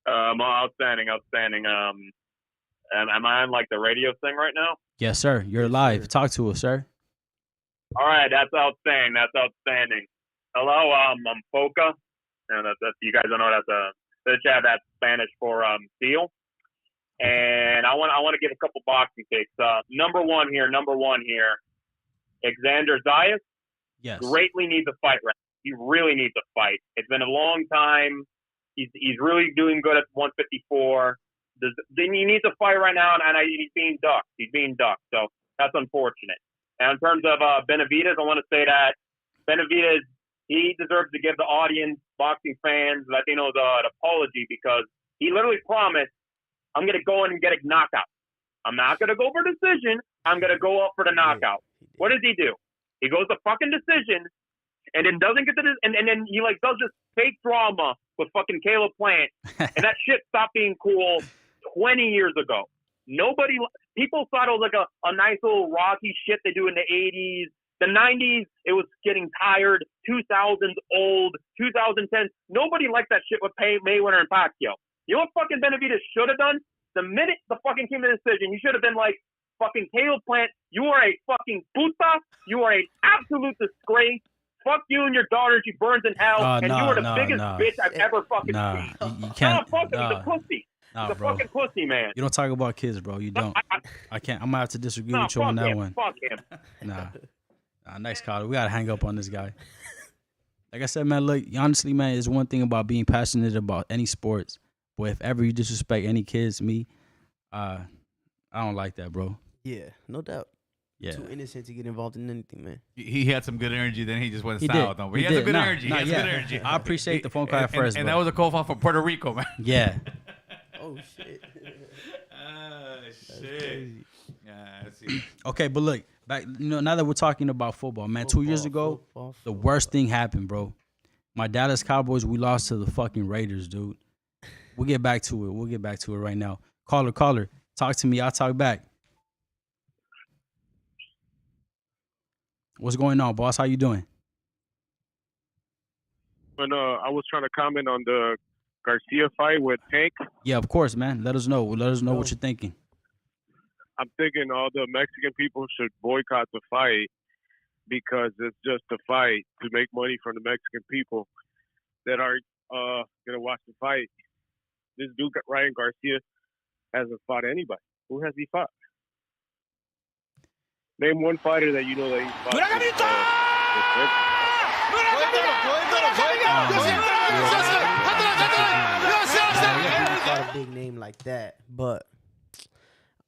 Outstanding. Am I on the radio thing right now? Yes, sir. You're live. Sir. Talk to us, sir. All right, that's outstanding. Hello, I'm Foca, and that's you guys don't know that's Spanish for seal. And I want to give a couple boxing picks. Number one here. Xander Zayas. Yes. Greatly needs a fight right now. He really needs a fight. It's been a long time. He's really doing good at 154. He needs a fight right now, and he's being ducked. So that's unfortunate. And in terms of Benavidez, I want to say that Benavidez, he deserves to give the audience, boxing fans, Latinos, an apology because he literally promised, I'm going to go in and get a knockout. I'm not going to go for decision. I'm going to go up for the knockout. What does he do? He goes to fucking decision and then doesn't get to this. And then he does this fake drama with fucking Caleb Plant. And that shit stopped being cool 20 years ago. People thought it was a nice little Rocky shit they do in the 80s. The 90s, it was getting tired. 2000s, old. 2010s, nobody liked that shit with Mayweather and Pacquiao. You know what fucking Benavidez should have done? The minute the fucking came to the decision, he should have been like, fucking Caleb Plant, you are a fucking puta. You are an absolute disgrace. Fuck you and your daughter. She burns in hell. You are the biggest bitch I've ever fucking seen. You can't. Fuck him. He's a pussy. Nah, He's a bro. fucking pussy, man. You don't talk about kids, bro. You don't. I can't. I'm gonna have to disagree with you fuck on that him. one. Fuck him. Nah. Next caller. We gotta hang up on this guy. Like I said, man, look, honestly, man, it's one thing about being passionate about any sports. But if ever you disrespect any kids, I don't like that, bro. Yeah, no doubt. Yeah. Too innocent to get involved in anything, man. He had some good energy, then he just went He south. did. No, but he has some good energy. He has yeah. good energy. I appreciate the phone call at And first, that bro. was a call from Puerto Rico, man. Yeah. Oh shit. Shit. Crazy. Yeah, I see. Okay, but look, back. Now that we're talking about football, man, 2 years ago, the worst thing happened, bro. My Dallas Cowboys, we lost to the fucking Raiders, dude. We'll get back to it. We'll get back to it right now. Caller, talk to me. I'll talk back. What's going on, boss? How you doing? When I was trying to comment on the Garcia fight with Tank, Yeah, of course, man. Let us know. What you're thinking. I'm thinking all the Mexican people should boycott the fight because it's just a fight to make money from the Mexican people that are gonna watch the fight. This dude, Ryan Garcia, hasn't fought anybody. Who has he fought? Name one fighter that you know that he's Not a big name like that, but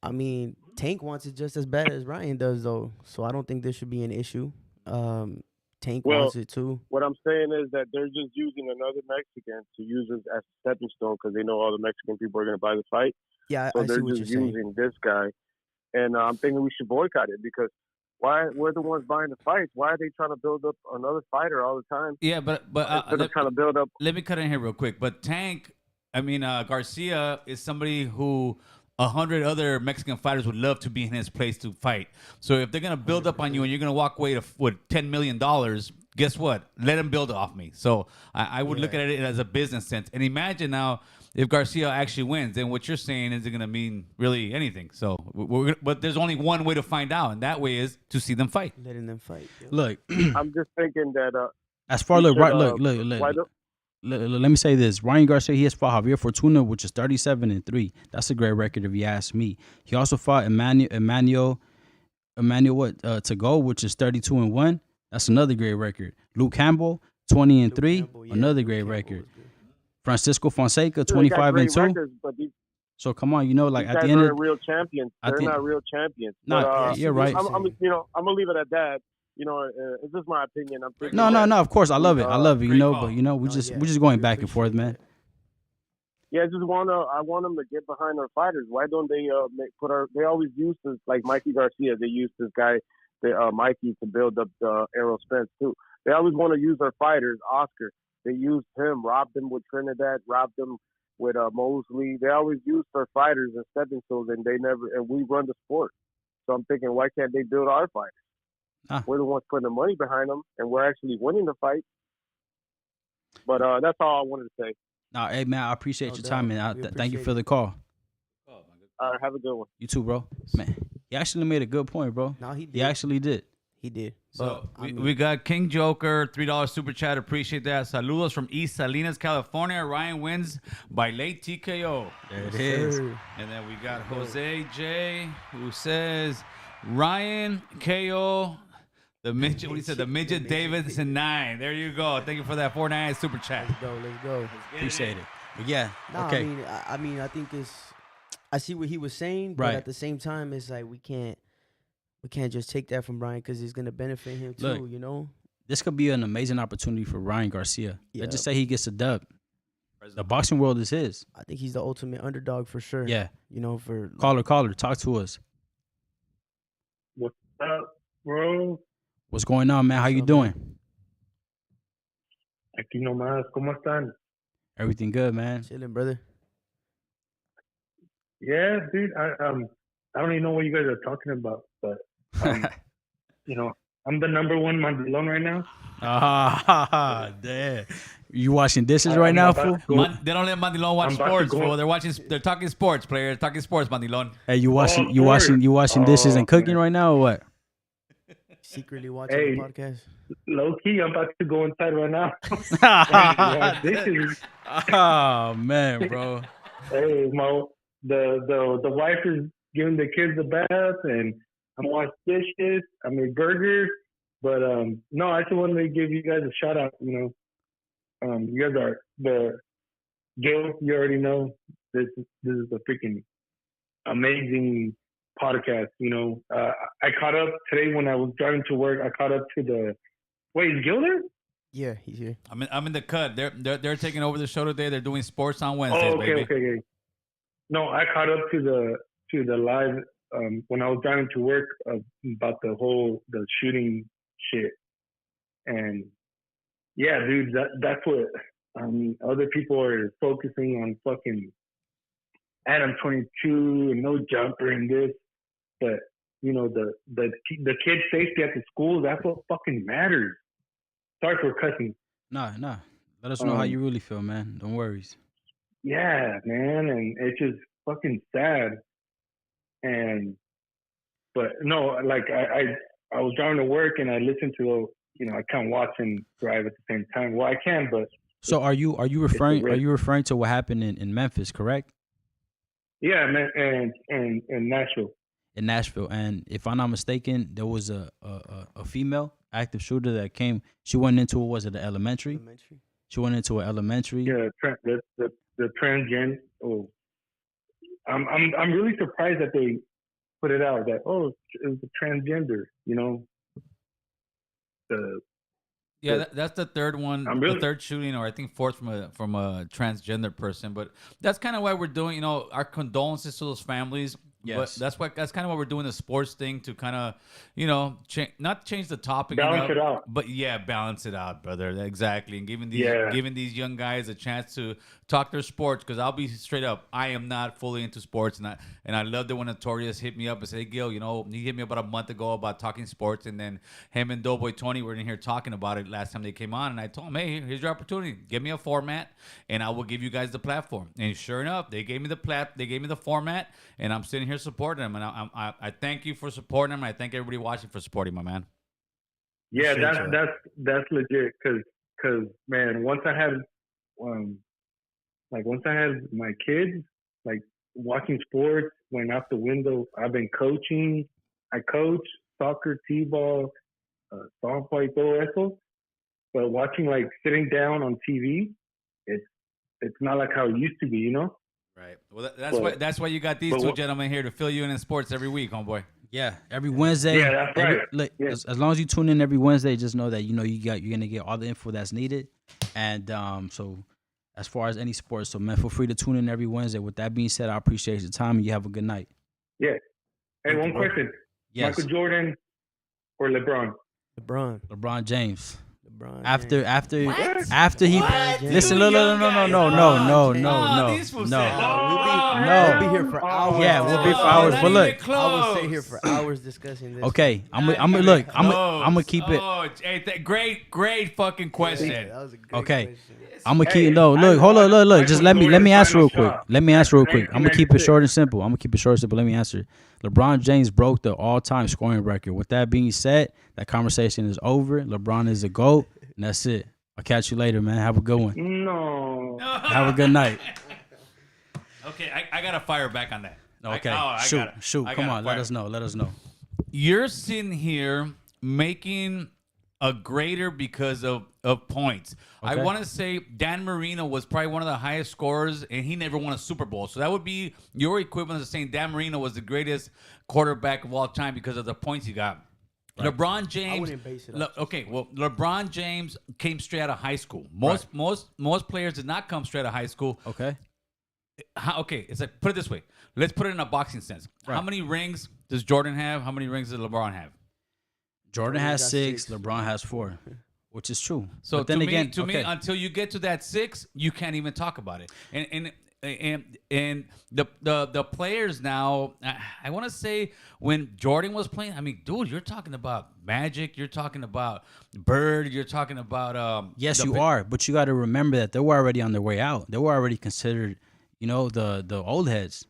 I mean, Tank wants it just as bad as Ryan does, though. So I don't think this should be an issue. Tank wants it too. What I'm saying is that they're just using another Mexican to use it as a stepping stone because they know all the Mexican people are going to buy the fight. Yeah, So I see they're what just you're saying. using this guy. And I'm thinking we should boycott it because we're the ones buying the fights. Why are they trying to build up another fighter all the time? Yeah, but Instead of trying to build up. let me cut in here real quick. But Garcia is somebody who 100 other Mexican fighters would love to be in his place to fight. So if they're gonna build up on you and you're gonna walk away with $10 million, guess what? Let them build off me. So I would look at it as a business sense. And imagine now if Garcia actually wins, then what you're saying isn't gonna mean really anything. So but there's only one way to find out, and that way is to see them fight. Letting them fight. Yeah. Look, I'm just thinking that. as far look, let me say this. Ryan Garcia, he has fought Javier Fortuna, which is 37-3. That's a great record if you ask me. He also fought Emmanuel to go, which is 32-1. That's another great record. Luke Campbell, 20-3, another great record. Francisco Fonseca, 25-2. So come on, like at the end of real champions. They're not real champions. No, you're right. I'm gonna leave it at that. It's just my opinion. I'm thinking No. Of course, I love it. But we're just going back and forth, man. Yeah, I want them to get behind our fighters. Why don't they they always use this, like Mikey Garcia. They use this guy, Mikey, to build up the Errol Spence too. They always want to use our fighters. Oscar, they used him, robbed them with Trinidad, robbed them with Mosley. They always use their fighters as stepping stones, and we run the sport. So I'm thinking, why can't they build our fighters? We're the ones putting the money behind them, and we're actually winning the fight. But that's all I wanted to say. Hey, man, I appreciate your time, and thank you for the call. Have a good one. You too, bro. Man, he actually made a good point, bro. No, he did. He actually did. He did. So we got King Joker, $3 super chat. Appreciate that. Saludos from East Salinas, California. Ryan wins by late TKO. There it is. And then we got Jose J, who says Ryan KO. The midget, what he said, the midget Davidson 9. There you go. Thank you for that 4.99 super chat. Let's go. Appreciate it. But yeah, nah, okay. I mean, I think I see what he was saying, but at the same time, it's like we can't just take that from Brian because it's gonna benefit him too. Look, this could be an amazing opportunity for Ryan Garcia. Let's just say he gets a dub. The boxing world is his. I think he's the ultimate underdog for sure. Yeah. For caller, talk to us. What's up, bro? What's going on, man? How you doing? Aquí nomás, ¿cómo están? Everything good, man. Chilling, brother. Yeah, dude. I don't even know what you guys are talking about, but I'm the number one mandilon right now. Damn. You washing dishes right now, fool? They don't let Mandilon watch sports, fool. They're talking sports, player. Talking sports, Mandilon. Hey, you washing dishes and cooking right now or what? Secretly watching the podcast. Low key, I'm about to go inside right now. Oh man, bro. Hey, Mo, the wife is giving the kids a bath, and I'm washing dishes. I made burgers, but no, I just wanted to give you guys a shout out. You guys are the Gil. You already know this. This is a freaking amazing podcast. I caught up today when I was driving to work. I caught up to the. Wait, is Gil there? Yeah, he's here. I'm in the cut. They're taking over the show today. They're doing sports on Wednesdays, okay, baby. okay. No, I caught up to the live when I was driving to work about the shooting shit, and yeah, dude, that's what other people are focusing on fucking Adam 22 and no jumper and this, but the kid's safety at the school, that's what fucking matters. Sorry for cussing. Nah. Let us know how you really feel, man. Don't worry. Yeah, man, and it's just fucking sad. But no, like I was driving to work and I listened to I can't watch and drive at the same time. Well, I can, but so are you referring to what happened in Memphis, correct? Yeah, man, and Nashville. In Nashville, and if I'm not mistaken, there was a female active shooter that came. She went into an elementary? She went into an elementary. Yeah, the transgender. Oh, I'm really surprised that they put it out that it was a transgender. That's the third one, the third shooting, or I think fourth from a transgender person. But that's kind of why we're doing, our condolences to those families. Yes, but that's kind of why we're doing the sports thing to kind of, not change the topic, balance it out. But yeah, balance it out, brother. Exactly, and giving these young guys a chance to talk their sports. Because I'll be straight up, I am not fully into sports, and I loved it when Notorious hit me up and said, "Hey, Gil, he hit me about a month ago about talking sports," and then him and Doughboy Tony were in here talking about it last time they came on, and I told him, "Hey, here's your opportunity. Give me a format, and I will give you guys the platform." And sure enough, they gave me the format, and I'm sitting here supporting them, and I thank you for supporting them. And I thank everybody watching for supporting my man. Yeah, that's legit. Cause man, once I had my kids, like watching sports went out the window. I've been coaching. I coach soccer, t-ball, softball, y todo eso. But watching, like, sitting down on TV, it's not like how it used to be, Right. Well, that's why you got these two gentlemen here to fill you in sports every week, homeboy. Yeah, every Wednesday. Yeah, that's right. As long as you tune in every Wednesday, just know that you're gonna get all the info that's needed. And so, as far as any sports, so man, feel free to tune in every Wednesday. With that being said, I appreciate your time and you have a good night. Yeah. Hey, one question. Yes. Michael Jordan or LeBron? LeBron James. After He listen, no. We'll be here for hours. Yeah, we'll be for hours. But look, I will sit here for hours discussing this. Okay, I'm gonna keep it. Oh, great fucking question. That was a great Okay. question. I'm gonna keep look, hold on, look. Just let me answer real quick. I'm gonna keep it short and simple. Let me answer. LeBron James broke the all-time scoring record. With that being said, that conversation is over. LeBron is a GOAT, and that's it. I'll catch you later, man. Have a good one. No. Have a good night. Okay, I gotta fire back on that. Okay, shoot. Come on, let us know. You're sitting here making a grader because of points. Okay. I want to say Dan Marino was probably one of the highest scorers, and he never won a Super Bowl. So that would be your equivalent of saying Dan Marino was the greatest quarterback of all time because of the points he got. Right. LeBron James. I wouldn't base it off. Okay, well, LeBron James came straight out of high school. Most players did not come straight out of high school. Okay. Okay, it's like, put it this way. Let's put it in a boxing sense. Right. How many rings does Jordan have? How many rings does LeBron have? Jordan has 6. LeBron has 4, which is true. So but then to me, until you get to that 6, you can't even talk about it. And the players now, I want to say when Jordan was playing, I mean, dude, you're talking about Magic, you're talking about Bird, you're talking about yes, you are, but you got to remember that they were already on their way out. They were already considered, the old heads,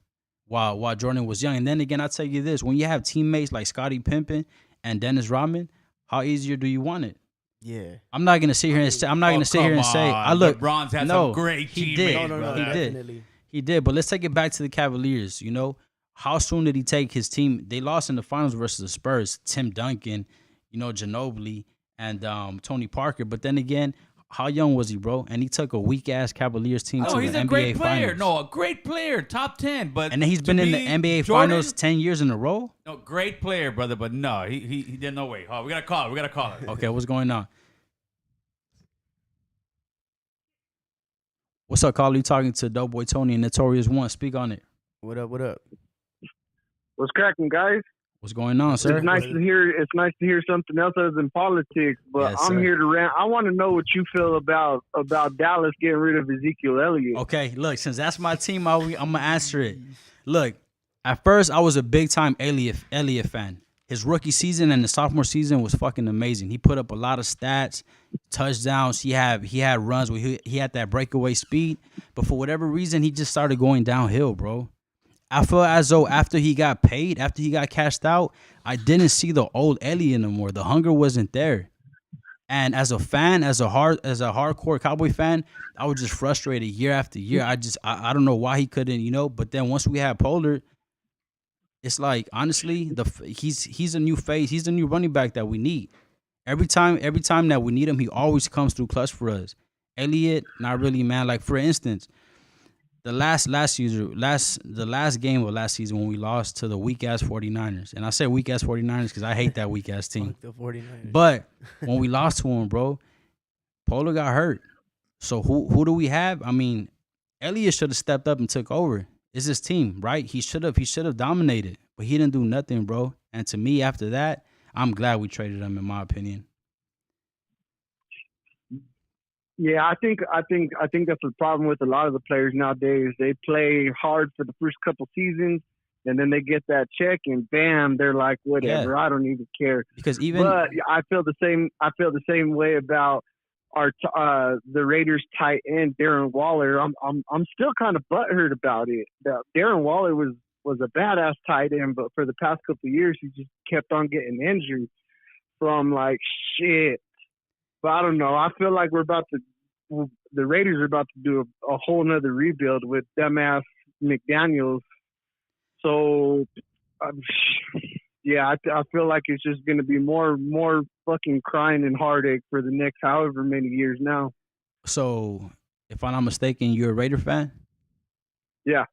while Jordan was young. And then again, I'll tell you this: when you have teammates like Scottie Pippen and Dennis Rodman, how easier do you want it? Yeah, I'm not gonna sit here and say. I look. LeBron's had some great teammates. He did. He did, but let's take it back to the Cavaliers. You know, how soon did he take his team? They lost in the finals versus the Spurs. Tim Duncan, you know, Ginobili, and Tony Parker. But then again, how young was he, bro? And he took a weak-ass Cavaliers team to the NBA he's a great player. Finals. No, a great player, top 10. But and then he's been in the NBA Finals 10 years in a row? No, great player, brother, but no, he did no way. Oh, we got to call it. Okay, what's going on? What's up, caller? You talking to Doughboy Tony and Notorious One. Speak on it. What up? What up? What's cracking, guys? What's going on, sir? It's nice to hear. It's nice to hear something else other than politics. But Yes, I'm sir. here to rant. I want to know what you feel about Dallas getting rid of Ezekiel Elliott. Okay, look, since that's my team, I'm going to answer it. Look, at first, I was a big-time Elliott fan. His rookie season and the sophomore season was fucking amazing. He put up a lot of stats, touchdowns. He had runs where he had that breakaway speed. But for whatever reason, he just started going downhill, bro. I feel as though after he got paid, after he got cashed out, I didn't see the old Elliott anymore. The hunger wasn't there. And as a fan, as a hardcore Cowboy fan, I was just frustrated year after year. I don't know why he couldn't, you know. But then once we had Pollard, it's like, honestly, he's a new face. He's the new running back that we need. Every time that we need him, he always comes through clutch for us. Elliott, not really, man. Like, for instance, the last game of last season when we lost to the weak-ass 49ers. And I say weak-ass 49ers because I hate that weak-ass team. Fuck the 49ers. But when we lost to him, bro, Pollard got hurt. So who do we have? I mean, Elliott should have stepped up and took over. It's his team, right? He should have dominated, but he didn't do nothing, bro. And to me, after that, I'm glad we traded him, in my opinion. Yeah, I think that's the problem with a lot of the players nowadays. They play hard for the first couple seasons, and then they get that check, and bam, they're like, whatever. I don't even care. Because even, but I feel the same. I feel the same way about the Raiders tight end Darren Waller. I'm still kind of butthurt about it. Darren Waller was a badass tight end, but for the past couple of years he just kept on getting injured from like shit. But I don't know. I feel like the Raiders are about to do a whole nother rebuild with dumbass McDaniels. So yeah, I feel like it's just going to be more fucking crying and heartache for the next however many years now. So, if I'm not mistaken, you're a Raider fan? Yeah.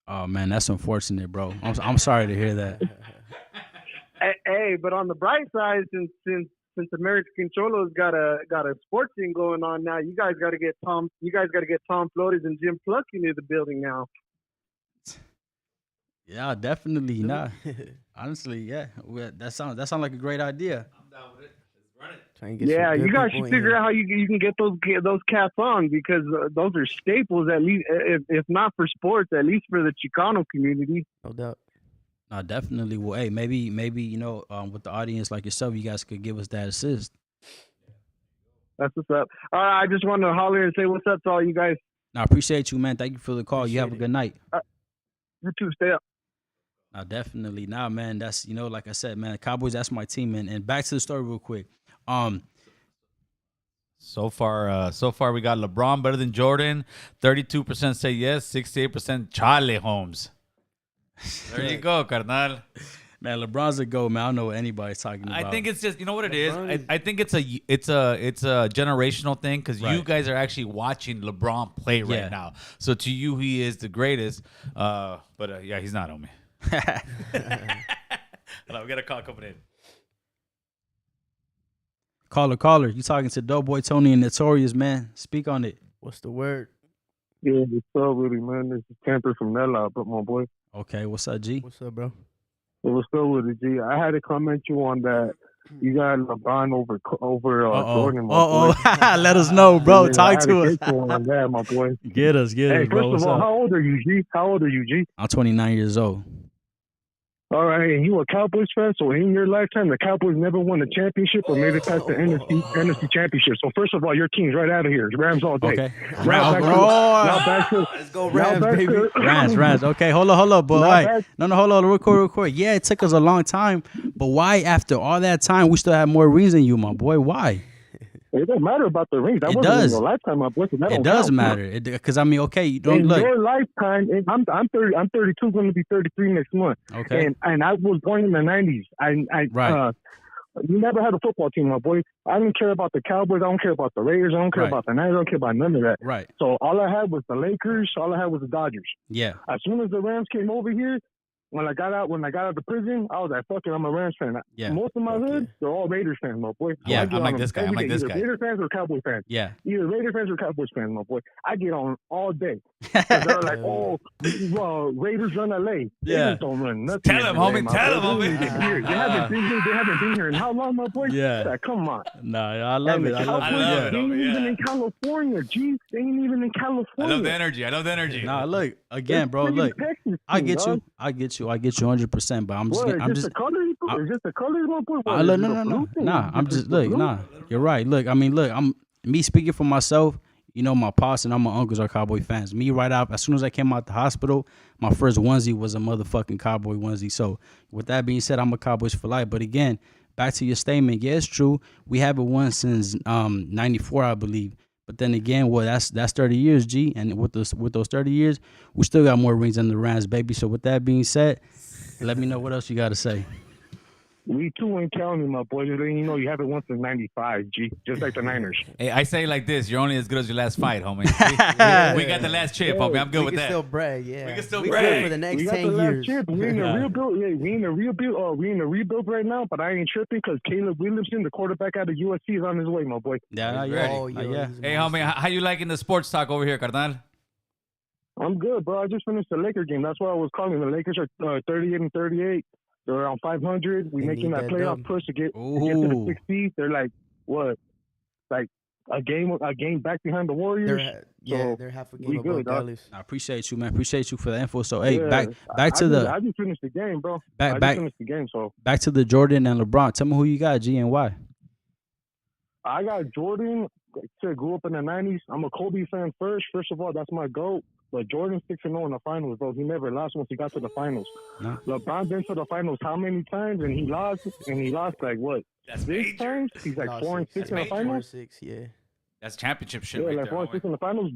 Oh man, that's unfortunate, bro. I'm sorry to hear that. Hey, but on the bright side, since American Cholo's got a sports thing going on now, you guys got to get Tom Flores and Jim Pluck into the building now. Yeah, definitely not. Honestly, yeah, that sounds like a great idea. I'm down with it. Let's run it. Yeah, you guys should figure out how you can get those cats on, because those are staples, at least if not for sports, at least for the Chicano community. No doubt. No, definitely. Well, hey, maybe you know, with the audience like yourself, you guys could give us that assist. That's what's up. All right, I just wanted to holler and say what's up to all you guys. No, I appreciate you, man. Thank you for the call. You have a good night. You too. Stay up. No, definitely. Nah, man, that's, you know, like I said, man, the Cowboys, that's my team, man. And back to the story real quick. So far we got LeBron better than Jordan. 32% say yes, 68% Charlie Holmes. There you go, carnal. Man, LeBron's a GOAT, man. I don't know what anybody's talking about. I think it's just, you know what it is? I think it's a generational thing, because you guys are actually watching LeBron play right now. So to you, he is the greatest. But yeah, he's not, homie. Hold on, we got a call coming in. Caller, you talking to Doughboy Tony and Notorious, man. Speak on it. What's the word? Yeah, what's up, Willie, man? This is Temper from Nella, but my boy. Okay, what's up, G? What's up, bro? Hey, what's up with it, G? I had to comment you on that. You got LeBron over Jordan, my boy. Let us know, bro. Yeah, Talk to us. On that, my boy. Get us, Hey, bro. first of all, how old are you, G? I'm 29 years old. All right, and you a Cowboys fan, so in your lifetime, the Cowboys never won a championship or made it past the NFC championship. So first of all, your team's right out of here. Rams all day. Okay. Let's go Rams, baby. Rams. Okay, hold on, boy. No, hold on, real quick. Yeah, it took us a long time, but why after all that time we still have more reason you, my boy? Why? It don't matter about the rings. That It wasn't does. in your lifetime, my boy. So that It don't does count. matter because I mean, okay, you don't In look. your lifetime, and I'm 30. I'm 32. Going to be 33 next month. Okay, And I was born in the 90s. Right. You never had a football team, my boy. I didn't care about the Cowboys. I don't care about the Raiders. I don't care Right. about the Niners. I don't care about none of that. right, So all I had was the Lakers. All I had was the Dodgers. yeah, As soon as the Rams came over here, when I got out of the prison, I was like, fuck it, I'm a Rams fan. Yeah. Most of my hood, they're all Raiders fans, my boy. So Yeah, I get I'm like on this them guy. I'm every like day. this Either guy. Raiders fans or Cowboys fans. yeah. Either Raiders fans or Cowboys fans, my boy. I get on all day. 'Cause they're like, oh, Raiders run LA. Yeah. Raiders don't run nothing. Tell him, in LA, homie. my Tell boy. him, They homie. didn't get here. They haven't been here in how long, my boy? Yeah. Like, come on. Nah, I love And it. the I love I it. love Yeah. it. They ain't Yeah. even in California, G. They ain't even in California. I love the energy. I love the energy. Nah, look again, bro. Friggin' Look, Texas I team, get dog. you. I get you. I get you 100%. But I'm just. What, I'm is just. this the colors? Is this the colors, my boy? I look, no. Nah, I'm just look. Nah, you're right. Look, I mean, look. I'm me speaking for myself. You know, my pops and all my uncles are Cowboy fans. Me, right out as soon as I came out the hospital, my first onesie was a motherfucking Cowboy onesie. So, with that being said, I'm a Cowboys for life. But again, back to your statement. Yeah, it's true. We haven't won since '94, I believe. But then again, well, that's 30 years, G. And with those 30 years, we still got more rings than the Rams, baby. So with that being said, let me know what else you got to say. We two ain't counting, my boy. Just letting you know you haven't won since '95, G. Just like the Niners. Hey, I say it like this: you're only as good as your last fight, homie. We got the last chip, homie. I'm good we with can that. still brag, yeah. We can still good brag. for the next We got 10 the last years. chip. We in Yeah. a rebuild. Yeah, we in a rebuild. We in a rebuild right now. But I ain't tripping because Caleb Williamson, the quarterback out of USC, is on his way, my boy. Yeah, He's yeah, ready. Oh, yo, yeah. he's a Hey, monster. homie, how you liking the sports talk over here, carnal? I'm good, bro. I just finished the Laker game. That's why I was calling. The Lakers are 38-38. They're around 500. We They making need that that playoff dub. push to get to Ooh. the 60s. They're like what? Like a game back behind the Warriors. So, they're half a we game above good, dog. Dallas. I appreciate you, man. Appreciate you for the info. So, hey, Yeah, back to the I just finished the game, bro. back I back just finished the game, so back to the Jordan and LeBron. Tell me who you got, G, and why. I got Jordan. Grew up in the 90s. I'm a Kobe fan first. First of all, that's my GOAT. But Jordan's 6-0 in the finals, bro. He never lost once he got to the finals. No. LeBron been to the finals how many times? And he lost. And he lost like what? That's 6 major. times? He's like Lost 4-6 in the That's major. finals. 4-6, yeah. That's championship shit Yeah, right like there, 4-6 homie. in the finals.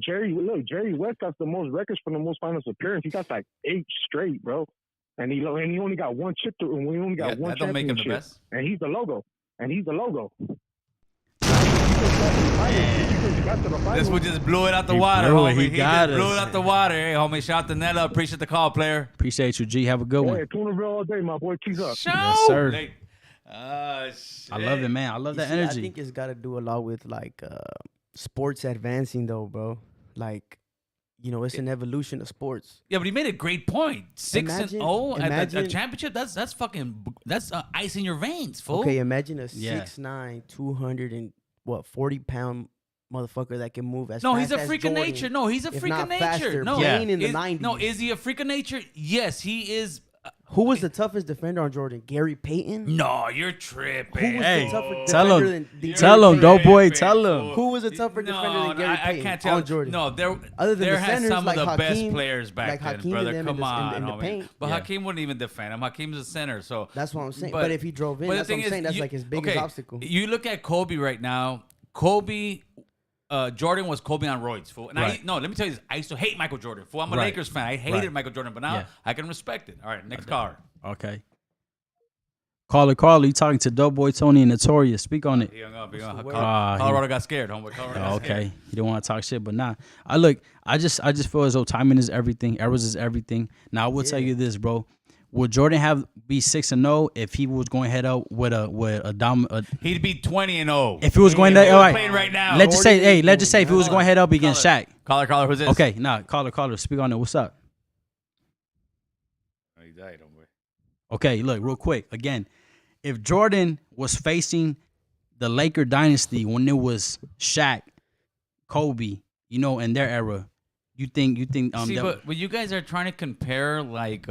Jerry West got the most records for the most finals appearance. He got like 8 straight, bro. And he only got one chip to, and we only got Yeah, one that don't make him the championship. best. And he's the logo. This one just blew it out the He water, blew it. homie. He He got just blew us. it out the water. Hey, homie, shout out to Nella. Appreciate the call, player. Appreciate you, G. Have a good one. Yeah, Tunerville all day, my boy. Keys up. Yes, sir. Like, shit. I love it, man. I love You that see, I energy. think it's got to do a lot with like sports advancing, though, bro. Like, you know, it's an evolution of sports. Yeah, but he made a great point. 6-0 at the championship. That's fucking ice in your veins, fool. Okay, imagine a Yeah. 6'9", 240-pound motherfucker that can move as No, fast he's a as freak of Jordan, nature. No, he's a if freak not of nature. faster, No, playing in the Is- 90s. No, is he a freak of nature? Yes, he is. Who was the toughest defender on Jordan? Gary Payton? No, you're tripping. Who was Hey, the tougher tell defender him. than Gary Tell him, Payton? dope boy. Tripping, Tell him. fool. Who was a tougher defender than Gary I Payton can't tell. on Jordan? No, there Other than there the had centers some like of the best Hakeem- players back like then, Hakeem brother. and them Come in the- on, in the homie. paint. But Yeah. Hakeem wouldn't even defend him. Hakeem's a center, so That's what I'm saying. But if he drove in, but the that's what thing I'm saying. is, That's you- like his biggest okay, obstacle. You look at Kobe right now. Kobe, Jordan was Kobe on roids, fool. And Right. let me tell you this. I used to hate Michael Jordan, fool. I'm a Right. Lakers fan. I hated Right. Michael Jordan, but now Yeah. I can respect it. All right, next caller. Okay. Caller, you talking to Dope Boy Tony and Notorious. Speak on it. He hung up. the word? Colorado got scared, homeboy. Colorado got Oh, scared. okay. You don't want to talk shit, but nah. I just feel as though timing is everything. Errors is everything. Now I will tell you this, bro. Would Jordan be 6-0 if he was going head up with a He'd be 20-0. if he was going If to he all was right. playing right now. Let's just say if he was going head up against Shaq. Caller, who's this? Okay, nah, caller, speak on it. What's up? Oh, he died, homeboy. Okay, look, real quick. Again, if Jordan was facing the Laker dynasty when it was Shaq, Kobe, in their era, you think See, but you guys are trying to compare like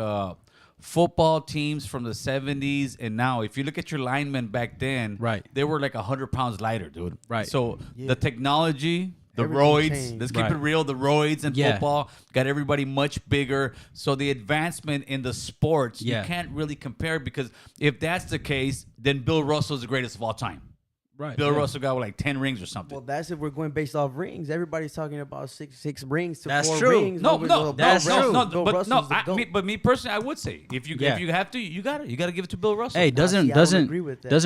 football teams from the 70s and now. If you look at your linemen back then, Right. they were like 100 pounds lighter, dude. Right. So the technology, the Everything roids, changed. let's keep Right. it real, the roids in Yeah. football got everybody much bigger. So the advancement in the sports, Yeah. you can't really compare because if that's the case, then Bill Russell's the greatest of all time. Right. Bill Russell got like 10 rings or something. Well, that's if we're going based off rings. Everybody's talking about six rings to That's 4 true. rings. But me personally, I would say if you have to, you got to give it to Bill Russell. Hey, doesn't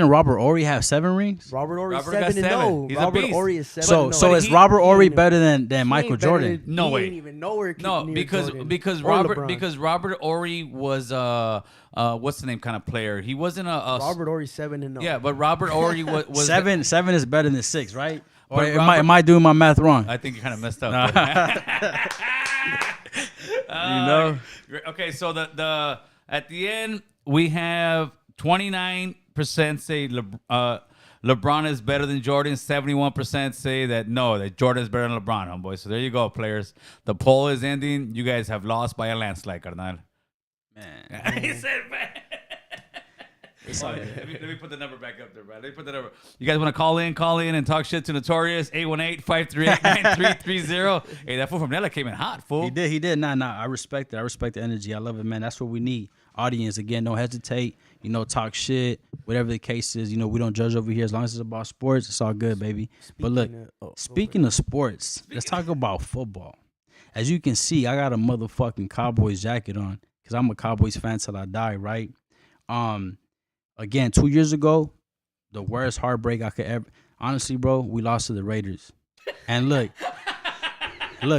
Robert Horry have 7 rings? Robert Horry Robert got 7-0. He's a Robert beast. Horry is 7-0. So is Robert Horry better than Michael Jordan? No way. Ain't even nowhere No, near because Jordan. Robert Horry was what's the name kind of player. He wasn't a Robert Horry 7-0. Yeah, but Robert Horry was 7 is better than 6, right? Or am I doing my math wrong? I think you kind of messed up. Okay, so the at the end we have 29% say LeBron is better than Jordan. 71% say that Jordan is better than LeBron, homeboy. So there you go, players. The poll is ending. You guys have lost by a landslide, carnal. Man. He said, man. Let me put the number back up there, bro. Let me put the number. You guys want to call in and talk shit to Notorious? 818-538-9330. Hey, that fool from Nella came in hot, fool. He did. Nah. I respect it. I respect the energy. I love it, man. That's what we need. Audience, again, don't hesitate. Talk shit. Whatever the case is, we don't judge over here. As long as it's about sports, it's all good, baby. But look, speaking of sports, let's talk about football. As you can see, I got a motherfucking Cowboys jacket on because I'm a Cowboys fan till I die, right? Again, 2 years ago, the worst heartbreak I could ever. Honestly, bro, we lost to the Raiders. And look,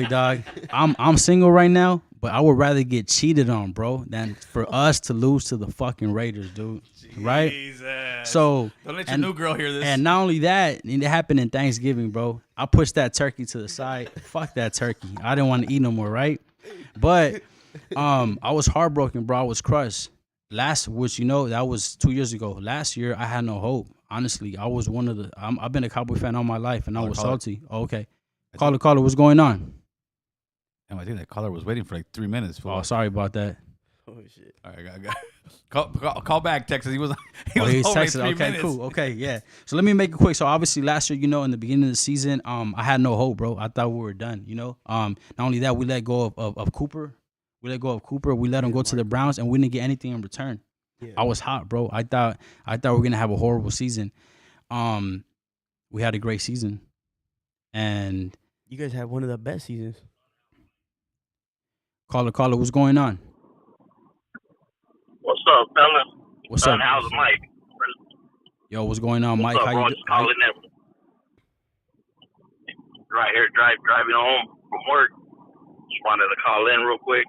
dog, I'm single right now, but I would rather get cheated on, bro, than for us to lose to the fucking Raiders, dude. Right? Jesus. So don't let your new girl hear this. And not only that, it happened in Thanksgiving, bro. I pushed that turkey to the side. Fuck that turkey. I didn't want to eat no more, right? But I was heartbroken, bro. I was crushed. That was 2 years ago. Last year, I had no hope. Honestly, I was I've been a Cowboy fan all my life, and I was salty. Oh, okay. Caller, what's going on? Damn, I think that caller was waiting for like 3 minutes. Oh, sorry about that. Oh, shit. All right, call back, Texas. He was he's home texting. like 3 Okay, minutes. cool. Okay, yeah. So let me make it quick. So obviously last year, in the beginning of the season, I had no hope, bro. I thought we were done, Not only that, we let go of Cooper. We let go of Cooper. We let him go to the Browns, and we didn't get anything in return. Yeah. I was hot, bro. I thought we were gonna have a horrible season. We had a great season, and you guys had one of the best seasons. Caller, what's going on? What's up, fellas? What's up? How's Mike? Yo, what's going on, Mike? What's up, How bro? you Calling in. Right here, driving home from work. Just wanted to call in real quick.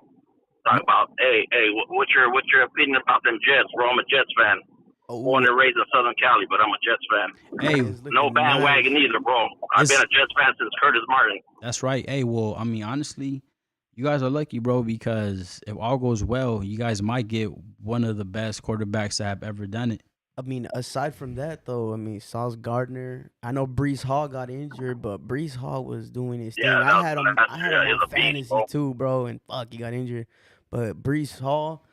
Talk about, hey, what's your opinion about them Jets? Bro, I'm a Jets fan. Born and raised in Southern Cali, but I'm a Jets fan. Hey, no bandwagon either, bro. I've been a Jets fan since Curtis Martin. That's right. Hey, well, I mean, honestly, you guys are lucky, bro, because if all goes well, you guys might get one of the best quarterbacks that have ever done it. I mean, aside from that, though, Sauce Gardner. I know Breece Hall got injured, but Breece Hall was doing his thing. I had him on fantasy too, bro, and fuck, he got injured. But Breece Hall,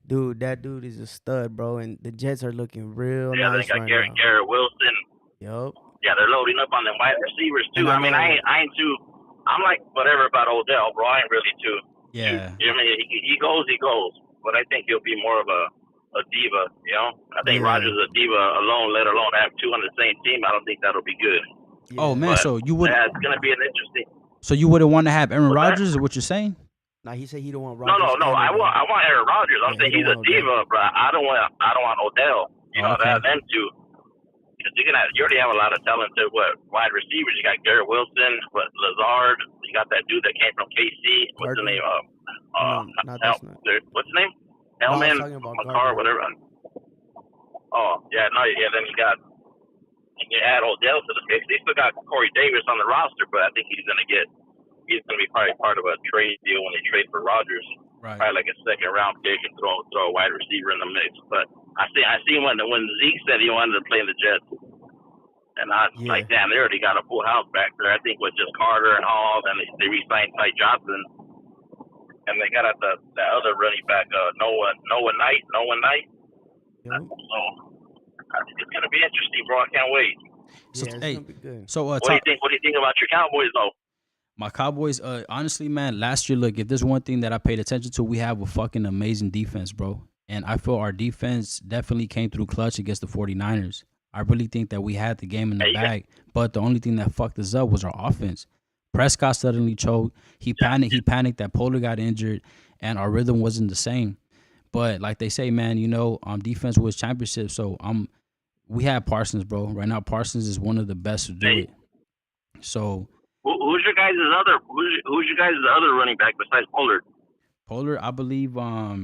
dude, that dude is a stud, bro, and the Jets are looking real nice they got right Garrett now. Wilson. Yup. Yeah, they're loading up on them wide receivers too. I ain't too. I'm like whatever about Odell, bro. I ain't really too. Yeah. He goes. But I think he'll be more of a diva, I think Rodgers is a diva alone, let alone have two on the same team. I don't think that'll be good. Yeah. Oh, man, so you would. It's going to be an interesting. So you wouldn't want to have Aaron Rodgers, is what you're saying? Nah, he said he don't want Rodgers. No. I want Aaron Rodgers. I'm saying he's a diva, bro. I don't want Odell. To have them two. Because you already have a lot of talented wide receivers. You got Garrett Wilson, Lazard. You got that dude that came from KC. What's his name? What's his name? Elman, McCarr, whatever. Oh, yeah, then you add Odell to the mix. They still got Corey Davis on the roster, but I think he's gonna be probably part of a trade deal when they trade for Rodgers. Right. Probably like a second round pick and throw a wide receiver in the mix. But I see when Zeke said he wanted to play in the Jets. And like, damn, they already got a full house back there. I think with just Carter and Hall, then they re-signed Ty Johnson. And they got the other running back, Noah Knight. Yep. So I think it's gonna be interesting, bro. I can't wait. Gonna be good. So what do you think about your Cowboys, though? My Cowboys, honestly, man, last year, look, if there's one thing that I paid attention to, we have a fucking amazing defense, bro. And I feel our defense definitely came through clutch against the 49ers. I really think that we had the game in the bag, but the only thing that fucked us up was our offense. Prescott suddenly choked. He panicked. He panicked that Pollard got injured, and our rhythm wasn't the same. But like they say, man, defense wins championships. So we have Parsons, bro. Right now, Parsons is one of the best to do it. So who's your guys' other running back besides Pollard? Pollard, I believe. I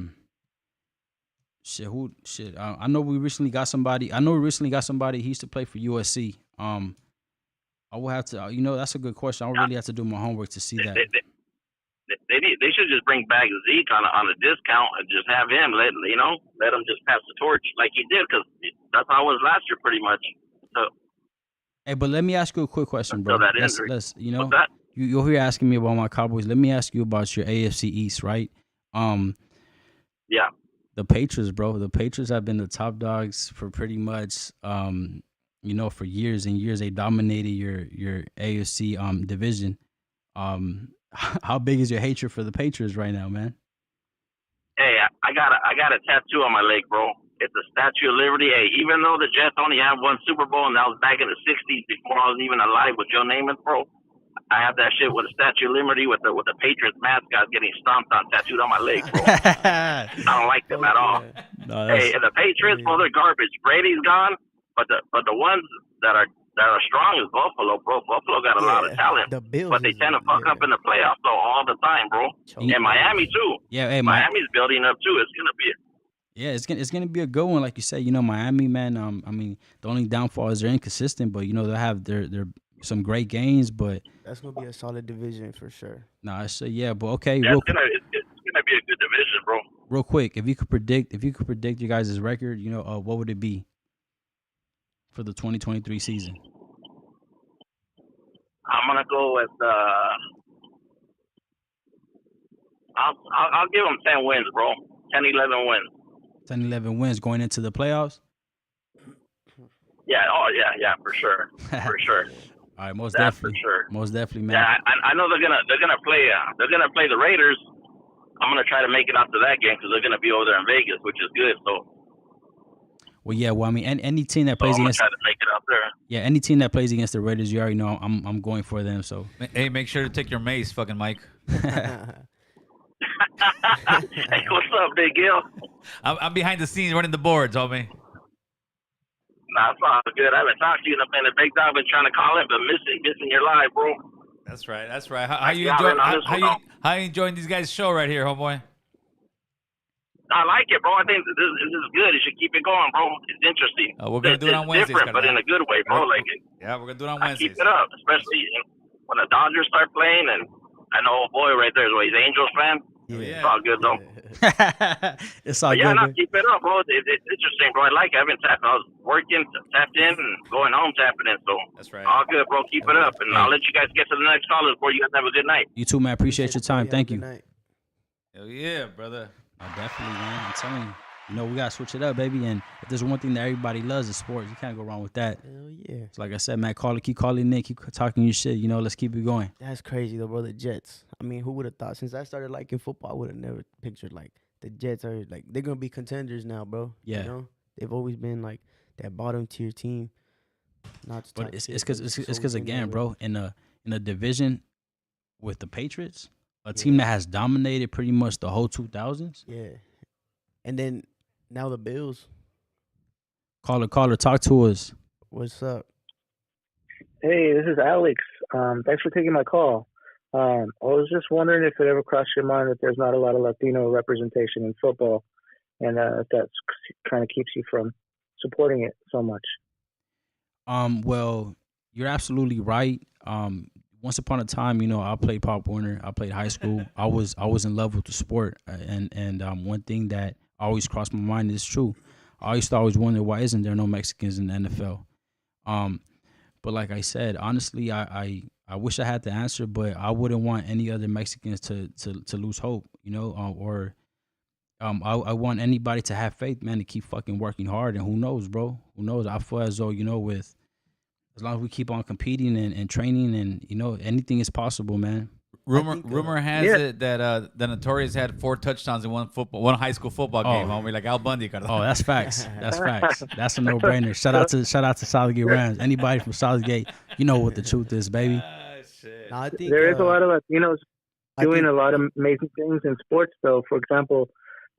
know we recently got somebody. He used to play for USC. I will have to. That's a good question. I would really have to do my homework to see that. They should just bring back Zeke on a discount and just have him let him just pass the torch like he did, because that's how it was last year pretty much. So. Hey, but let me ask you a quick question, bro. What's that? You're here asking me about my Cowboys. Let me ask you about your AFC East, right? Yeah. The Patriots, bro. The Patriots have been the top dogs for pretty much, for years and years. They dominated your AFC division. How big is your hatred for the Patriots right now, man? Hey, I got a tattoo on my leg, bro. It's a Statue of Liberty. Hey, even though the Jets only have one Super Bowl, and that was back in the '60s before I was even alive with Joe Namath, bro. I have that shit with a Statue of Liberty with the Patriots mascot getting stomped on, tattooed on my leg, bro. I don't like them at all. No, hey, the Patriots, bro, they're garbage. Brady's gone, but the ones that are strong is Buffalo, bro. Buffalo got a lot of talent, but they tend to fuck up in the playoffs though all the time, bro. And Miami too. Yeah, hey, Miami's building up too. It's gonna be. It's gonna be a good one, like you said. Miami, man. The only downfall is they're inconsistent, but they'll have their some great games. But that's gonna be a solid division for sure. I say yeah, but okay. Yeah, it's gonna be a good division, bro. Real quick, if you could predict your guys' record, what would it be for the 2023 season? I'm gonna go with I'll give them 10 wins, bro. 10, 11 wins. 10, 11 wins going into the playoffs? Yeah, for sure. For sure. All right, most definitely. For sure. Most definitely, man. Yeah, I know they're gonna play the Raiders. I'm gonna try to make it out to that game because they're gonna be over there in Vegas, which is good. So. Well, yeah. Well, any team that plays against. I'm gonna try to make it out there. Yeah, any team that plays against the Raiders, you already know I'm going for them. So. Hey, make sure to take your mace, fucking Mike. Hey, what's up, Big Gil? I'm behind the scenes running the boards, homie. Nah, it's all good. I haven't talked to you in a minute. Big Dog been trying to call in, but missing your live, bro. That's right. How you enjoying these guys' show right here, homeboy? I like it, bro. I think this is good. You should keep it going, bro. It's interesting. We're gonna do it on Wednesdays, different, but in a good way, bro. Yeah, we're gonna do it on Wednesdays. Keep it up, especially when the Dodgers start playing. And I know, boy, right there is what he's Angels fan. Yeah. It's all good though. It's all good. Yeah, keep it up, bro. It's interesting, bro. I like it. I've been tapping. I was working, tapped in, and going home tapping in. So that's right. All good, bro. Keep it up, and I'll let you guys get to the next caller before you guys have a good night. You too, man. Appreciate your time. Thank you. Hell yeah, brother. Definitely, man. I'm telling you. We gotta switch it up, baby. And if there's one thing that everybody loves, is sports. You can't go wrong with that. Hell yeah. So like I said, man, keep calling in, keep talking your shit. Let's keep it going. That's crazy though, bro. The Jets. I mean, who would have thought? Since I started liking football, I would have never pictured like the Jets are like they're gonna be contenders now, bro. Yeah. They've always been like that bottom tier team. But it's because again, bro, in a division with the Patriots, a team that has dominated pretty much the whole 2000s. Yeah. And then now the Bills. Caller, talk to us. What's up? Hey, this is Alex. Thanks for taking my call. I was just wondering if it ever crossed your mind that there's not a lot of Latino representation in football, and if that kind of keeps you from supporting it so much. Well, you're absolutely right. Once upon a time, I played Pop Warner. I played high school. I was in love with the sport, and one thing that always crossed my mind is true. I used to always wonder, why isn't there no Mexicans in the NFL? But like I said, honestly, I wish I had the answer, but I wouldn't want any other Mexicans to lose hope, or I want anybody to have faith, man, to keep fucking working hard. And who knows, bro? Who knows? I feel as though, as long as we keep on competing and training, and anything is possible, man. rumor has it that the Notorious had 4 touchdowns in one high school football game. Homie, like Al Bundy. Oh, that's facts. That's facts. That's a no-brainer. Shout out to Southgate Rams. Anybody from Southgate, you know what the truth is, baby. No, I think there is a lot of Latinos doing a lot of amazing things in sports, though. For example,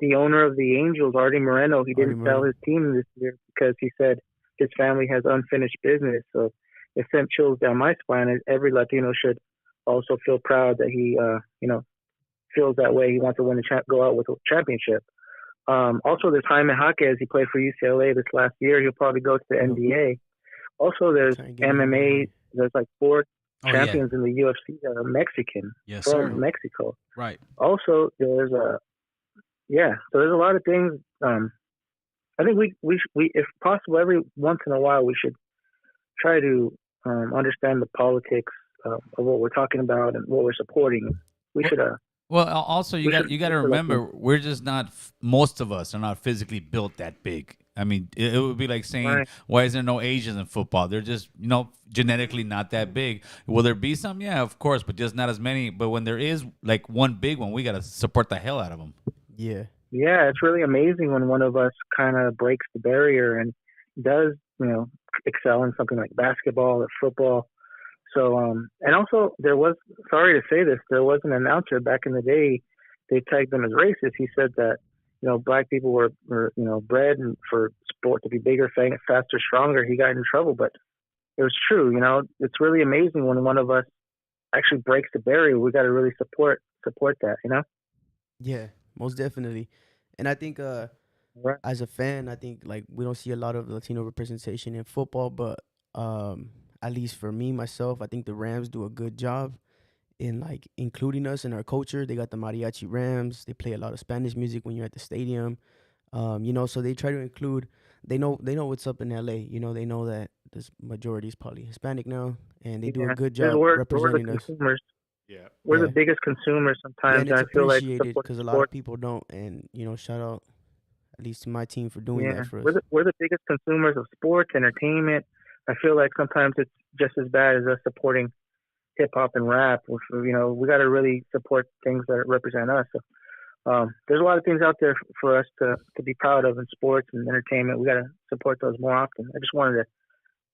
the owner of the Angels, Artie Moreno, he didn't sell his team this year because he said his family has unfinished business. So it sent chills down my spine. As every Latino should also feel proud that he, feels that way. He wants to win go out with a championship. Also, there's Jaime Jaquez. He played for UCLA this last year. He'll probably go to the NBA. Also, there's MMA. There's like 4 champions in the UFC that are Mexican from Mexico. Right. Also, there's so there's a lot of things. I think we if possible, every once in a while, we should try to understand the politics of what we're talking about and what we're supporting. We should. Well, also you got to remember, we're just not. Most of us are not physically built that big. I mean, it would be like saying, why is there no Asians in football? They're just, genetically not that big. Will there be some? Yeah, of course, but just not as many. But when there is like one big one, we got to support the hell out of them. Yeah. Yeah, it's really amazing when one of us kind of breaks the barrier and does, excel in something like basketball or football. So, and also there was, sorry to say this, there was an announcer back in the day, they tagged them as racist. He said that, black people were bred for sport to be bigger, faster, stronger. He got in trouble, but it was true. It's really amazing when one of us actually breaks the barrier. We got to really support that. Yeah, most definitely. And I think as a fan, I think like we don't see a lot of Latino representation in football, but at least for me myself, I think the Rams do a good job in like including us in our culture. They got the mariachi Rams. They play a lot of Spanish music when you're at the stadium. So they try to include. They know what's up in LA. They know that this majority is probably Hispanic now, and they do a good job representing us. Yeah, we're the biggest consumers sometimes. And it's I feel like appreciated because a lot of people don't, and shout out at least to my team for doing that for us. We're the biggest consumers of sports, entertainment. I feel like sometimes it's just as bad as us supporting hip hop and rap. We got to really support things that represent us. So, there's a lot of things out there for us to be proud of in sports and entertainment. We got to support those more often. I just wanted to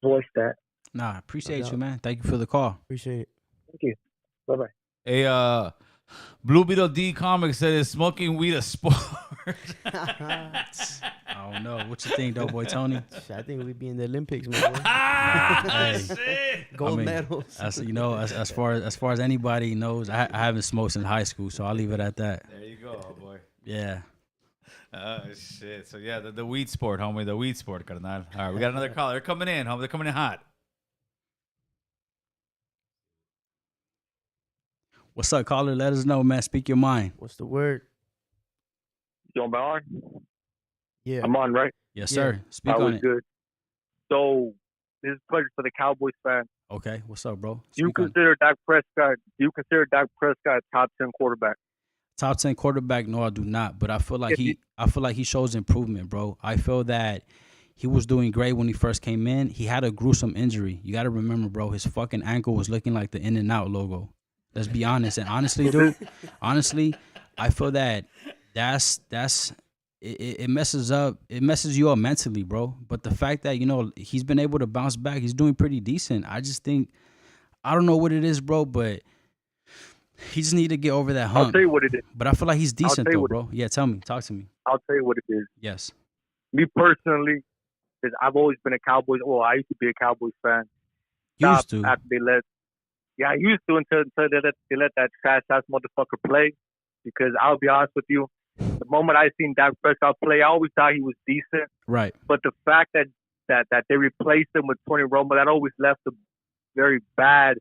voice that. Nah, appreciate you, man. Thank you for the call. Appreciate it. Thank you. Bye-bye. Hey, Blue Beetle D Comics said, is smoking weed a sport? I don't know. What you think, though, boy, Tony? I think we'd be in the Olympics, man. Gold medals. As far as anybody knows, I haven't smoked since high school, so I'll leave it at that. There you go, boy. Yeah. Shit. So, yeah, the weed sport, homie. The weed sport, carnal. All right, we got another caller. They're coming in, homie. They're coming in hot. What's up, caller? Let us know, man. Speak your mind. What's the word? You on on? Yeah. I'm on, right? Yes, sir. Speak on it. Good. So, this is a pleasure for the Cowboys fan. Okay. What's up, bro? Do you consider Dak Prescott a top 10 quarterback? Top 10 quarterback? No, I do not. But I feel like he shows improvement, bro. I feel that he was doing great when he first came in. He had a gruesome injury. You got to remember, bro, his fucking ankle was looking like the In-N-Out logo. Let's be honest. And honestly, dude, I feel that it messes you up mentally, bro. But the fact that, he's been able to bounce back, he's doing pretty decent. I just think, I don't know what it is, bro, but he just need to get over that hump. I'll tell you what it is. But I feel like he's decent though, bro. Yeah, tell me. Talk to me. I'll tell you what it is. Yes. Me personally, because I've always been a Cowboys. Well, I used to be a Cowboys fan. Used to. After they let. Yeah, I used to until they let that trash-ass motherfucker play. Because I'll be honest with you, the moment I seen Dak Prescott play, I always thought he was decent. Right. But the fact that they replaced him with Tony Romo, that always left a very bad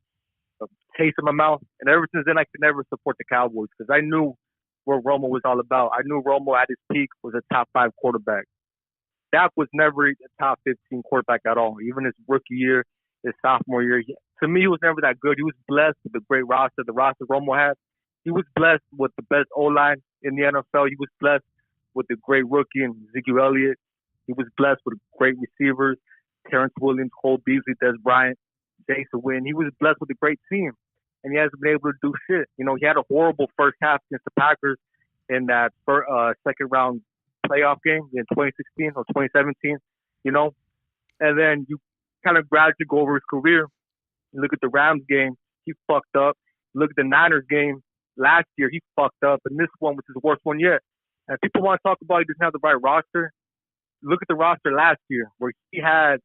taste in my mouth. And ever since then, I could never support the Cowboys because I knew what Romo was all about. I knew Romo at his peak was a top 5 quarterback. Dak was never a top 15 quarterback at all. Even his rookie year, his sophomore year, to me, he was never that good. He was blessed with the great roster, the roster Romo had. He was blessed with the best O-line in the NFL. He was blessed with the great rookie in Ezekiel Elliott. He was blessed with great receivers, Terrence Williams, Cole Beasley, Des Bryant, Jason Wynn. He was blessed with a great team. and he hasn't been able to do shit. You know, he had a horrible first half against the Packers in that second round playoff game in 2016 or 2017. You know, and then you kind of gradually go over his career. You look at the Rams game, he fucked up. Look at the Niners game last year, he fucked up. And this one, which is the worst one yet. And people want to talk about he doesn't have the right roster. Look at the roster last year where he had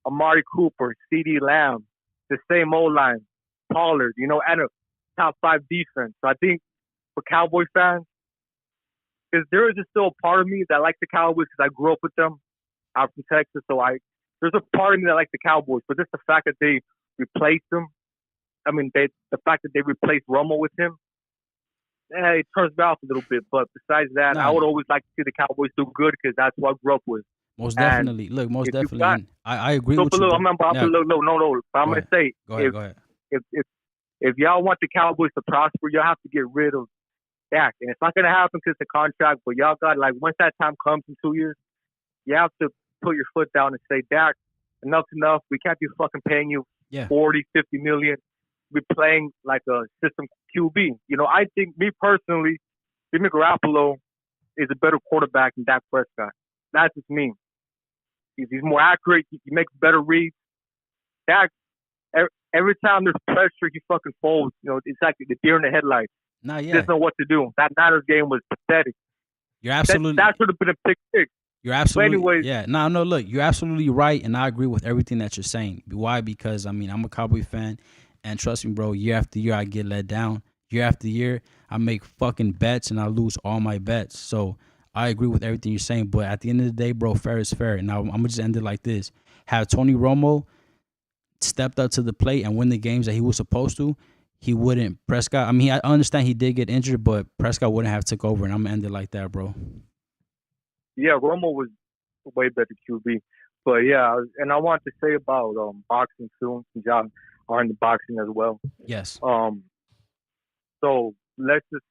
Amari Cooper, CeeDee Lamb, the same O-line, Pollard, you know, and a top 5 defense. So I think for Cowboys fans, because there is just still a part of me that likes the Cowboys because I grew up with them out from Texas. So there's a part of me that likes the Cowboys, but just the fact that they replaced him, I mean, the fact that they replaced Romo with him, it turns me off a little bit. But besides that, I would always like to see the Cowboys do good because that's what I grew up with. Most definitely. Look, most definitely. I agree with you. No. I'm going to say, go ahead. If y'all want the Cowboys to prosper, y'all have to get rid of Dak. And it's not going to happen because it's a contract, but y'all got, like, once that time comes in 2 years, you have to put your foot down and say, Dak, enough's enough. We can't be fucking paying you 40, 50 million. We're playing like a system QB. You know, I think, me personally, Jimmy Garoppolo is a better quarterback than Dak Prescott. That's just me. He's more accurate. He makes better reads. Dak, every time there's pressure, he fucking folds. You know, it's like the deer in the headlights. He doesn't know what to do. That Niners game was pathetic. You're absolutely. That should have been a pick six. You're absolutely. But anyways, yeah. No. Look, you're absolutely right, and I agree with everything that you're saying. Why? Because I mean, I'm a Cowboy fan, and trust me, bro. Year after year, I get let down. Year after year, I make fucking bets, and I lose all my bets. So I agree with everything you're saying, but at the end of the day, bro, fair is fair. And I'm gonna just end it like this: have Tony Romo stepped up to the plate and win the games that he was supposed to, he wouldn't. Prescott, I mean, I understand he did get injured, but Prescott wouldn't have took over, and I'm gonna end it like that, bro. Yeah, Romo was way better QB. But yeah, and I want to say about boxing too, since y'all are in the boxing as well. Yes. So let's just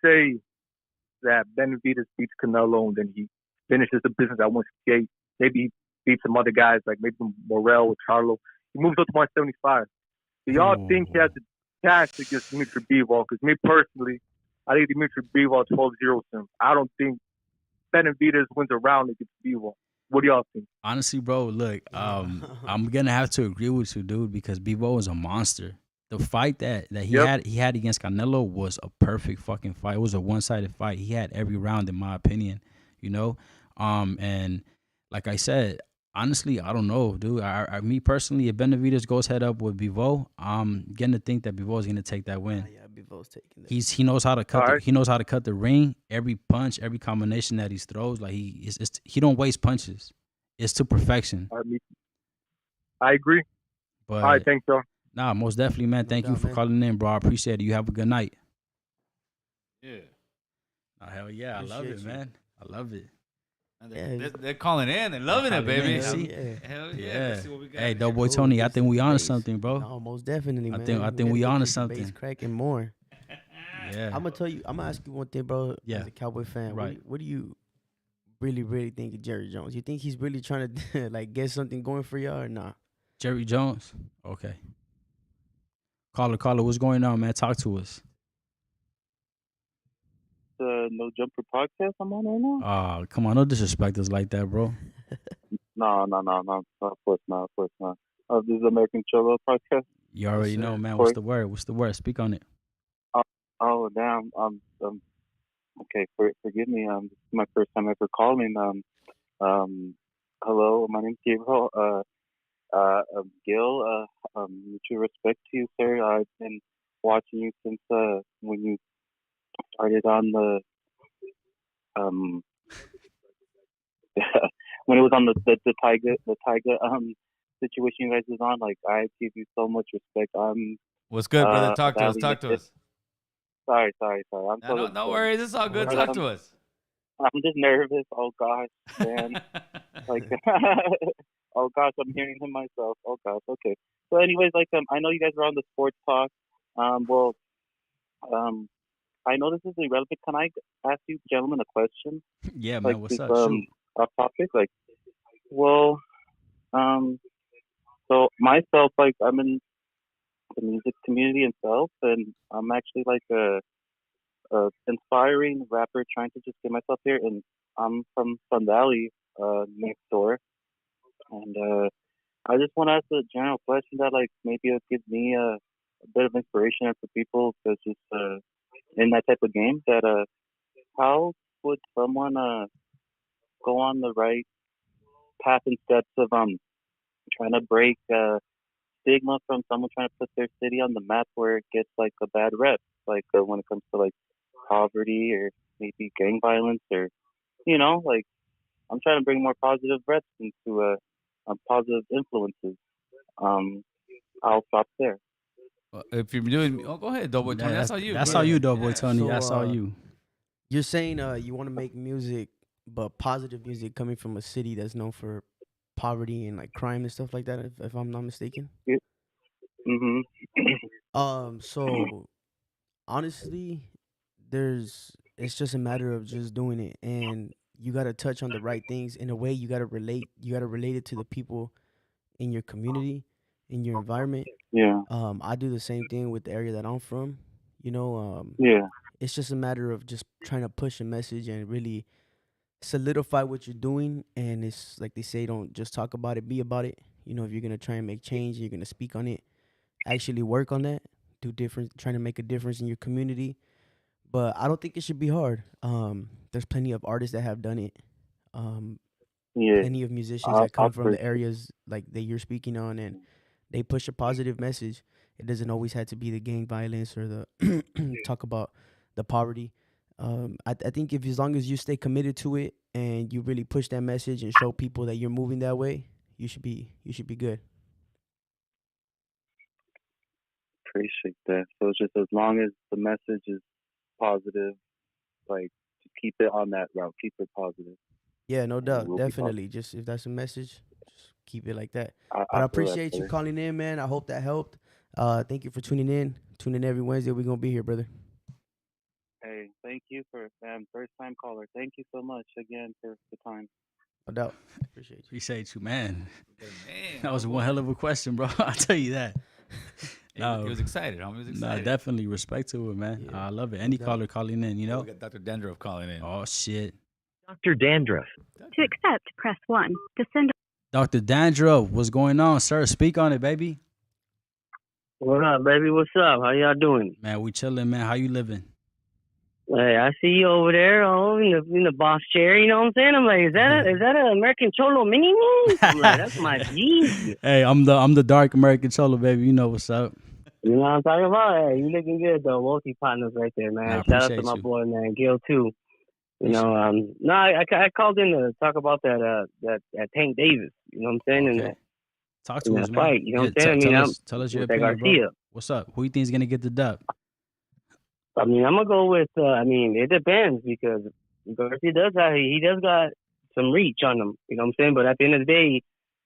say that Benavidez beats Canelo and then he finishes the business at 168. Maybe he beats some other guys like maybe Morrell or Charlo. He moves up to 175. Do y'all think he has a chance against Dimitri Bivol? Because me personally, I think Dimitri Bivol 12-0 him. I don't think Benavidez wins a round against Bivol. What do y'all think? Honestly, bro, look, I'm gonna have to agree with you, dude, because Bivol is a monster. The fight that he had against Canelo was a perfect fucking fight. It was a one-sided fight. He had every round, in my opinion, you know. And like I said, honestly, I don't know, dude. Me personally, if Benavidez goes head up with Bivol, I'm getting to think that Bivol is gonna take that win. Yeah, Bivol's taking that. He knows how to cut. He knows how to cut the ring. Every punch, every combination that he throws, like he don't waste punches. It's to perfection. I agree. But I think so. Nah, most definitely, man. Thank you for calling in, bro. I appreciate it. You have a good night. Yeah. Oh, hell yeah. I love it, man. I love it. They're calling in. They're loving it, baby. Hell yeah. Let's see what we got. Hey, Doughboy Tony, I think we on to something, bro. No, most definitely, man. I think we on to something. Base cracking more. Yeah. I'm gonna ask you one thing, bro. Yeah. As a Cowboy fan, right? What do you really think of Jerry Jones? You think he's really trying to like get something going for y'all or not? Jerry Jones. Okay. Caller, what's going on, man? Talk to us. No Jumper podcast I'm on right now? Come on, don't disrespect us like that, bro. No. Of course not. This is American Cholo podcast. You already know, man. What's the word? Speak on it. Oh, damn. Okay, forgive me. This is my first time ever calling. Hello, my name's Gabriel. Gil, mutual respect to you, sir. I've been watching you since when you started on the when it was on the Tiger situation you guys was on. Like, I give you so much respect. What's good, brother? Talk to us. Sorry. No worries. It's all good. Talk to us. I'm just nervous. Oh gosh, man. Like, oh gosh, I'm hearing him myself. Oh gosh, okay. So, anyways, like, I know you guys are on the sports talk. I know this is irrelevant. Can I ask you gentlemen a question? Yeah, like, man. What's up? Off topic. Like, well, so myself, like, I'm in the music community itself, and I'm actually like a inspiring rapper trying to just get myself here. And I'm from Sun Valley, next door, and I just want to ask a general question that like maybe it'll give me a bit of inspiration for people that's just in that type of game. That how would someone go on the right path and steps of trying to break stigma from someone trying to put their city on the map where it gets like a bad rep, like when it comes to like poverty or maybe gang violence, or like I'm trying to bring more positive reps into positive influences. I'll stop there. If you're doing, go ahead, Doughboy Tony. That's all you. That's bro. all you, Doughboy Tony. So, That's all you. You're saying you want to make music, but positive music coming from a city that's known for poverty and like crime and stuff like that, if I'm not mistaken. Mhm. So honestly, it's just a matter of just doing it, and you got to touch on the right things. In a way, you got to relate it to the people in your community, in your environment. Yeah. I do the same thing with the area that I'm from. Yeah. It's just a matter of just trying to push a message and really solidify what you're doing. And it's like they say, don't just talk about it, be about it. If you're gonna try and make change, you're gonna speak on it, actually work on that, trying to make a difference in your community. But I don't think it should be hard. There's plenty of artists that have done it. Yeah. Plenty of musicians that come from the areas like that you're speaking on, and they push a positive message. It doesn't always have to be the gang violence or the talk about the poverty. I think if as long as you stay committed to it and you really push that message and show people that you're moving that way, you should be good. Appreciate that. So it's just as long as the message is positive, like to keep it on that route, keep it positive. Yeah, no doubt, We'll definitely. Just if that's a message, just keep it like that. I But I feel appreciate that, you calling in, man. I hope that helped. Thank you for tuning in. Tune in every Wednesday. We're gonna be here, brother. Hey, thank you for first time caller. Thank you so much again for the time. No doubt. Appreciate you. Appreciate you, man. Man, That was one hell of a question, bro. I'll tell you that. He was excited. Homie. He was excited. Definitely respect to it, man. Yeah, I love it. Any caller calling in, We got Dr. Dandruff calling in. Oh shit. Dr. Dandruff. To accept, press 1. To send Dr. Dandruff, what's going on, sir? Speak on it, baby. What up, baby? What's up? How y'all doing? Man, we chilling, man. How you living? Hey, I see you over there, in the boss chair. You know what I'm saying? I'm like, is that an American Cholo mini me? I'm like, that's my G. Hey, I'm the dark American Cholo, baby. You know what's up. You know what I'm talking about? Hey, you looking good though. Multi partners right there, man. Nah, Shout out to appreciate my you. boy, man, Gil too. I called in to talk about that Tank Davis. You know what I'm saying? Okay. And Talk to us, man. fight. You know what I'm saying? Tell us your with that opinion, bro. Garcia. What's up? Who you think is gonna get the dub? I mean, I'm gonna go with. It depends because Garcia he does got some reach on him. You know what I'm saying? But at the end of the day,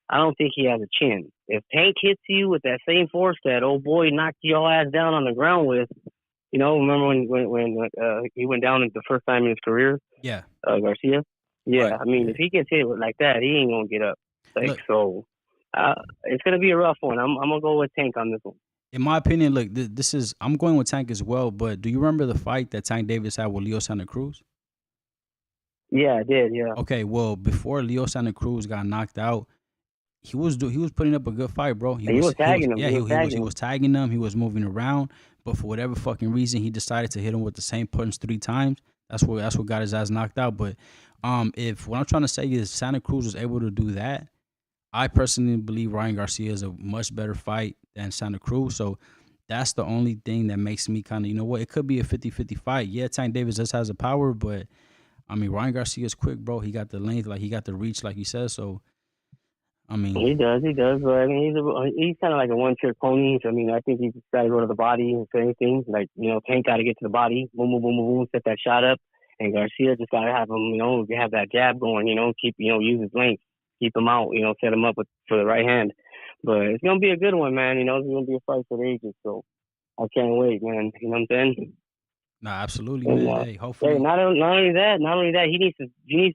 I don't think he has a chin. If Tank hits you with that same force that old boy knocked your ass down on the ground with, remember when he went down the first time in his career? Yeah. Garcia. Yeah, Right. I mean, if he gets hit like that, he ain't gonna get up. It's gonna be a rough one. I'm gonna go with Tank on this one. In my opinion, look, I'm going with Tank as well. But do you remember the fight that Tank Davis had with Leo Santa Cruz? Yeah, I did. Yeah. Okay, well, before Leo Santa Cruz got knocked out, he was putting up a good fight, bro. He was tagging him. Yeah, he was tagging him. He was moving around, but for whatever fucking reason, he decided to hit him with the same punch 3 times. That's what got his ass knocked out. But if what I'm trying to say is Santa Cruz was able to do that, I personally believe Ryan Garcia is a much better fight than Santa Cruz. So that's the only thing that makes me kind of, it could be a 50-50 fight. Yeah, Tank Davis just has the power, but I mean, Ryan Garcia is quick, bro. He got the length, like he got the reach, like he says. So, I mean, he does. But I mean, he's kind of like a one-trick pony. So, I mean, I think he's got to go to the body and say things like, Tank got to get to the body, boom, boom, boom, boom, boom, set that shot up, and Garcia just got to have him, have that jab going, keep, use his length, keep him out, set him up for the right hand. But it's gonna be a good one, man. It's gonna be a fight for the ages. So I can't wait, man. You know what I'm saying? Nah, absolutely, man. Hey, hopefully. Hey, not only that, he needs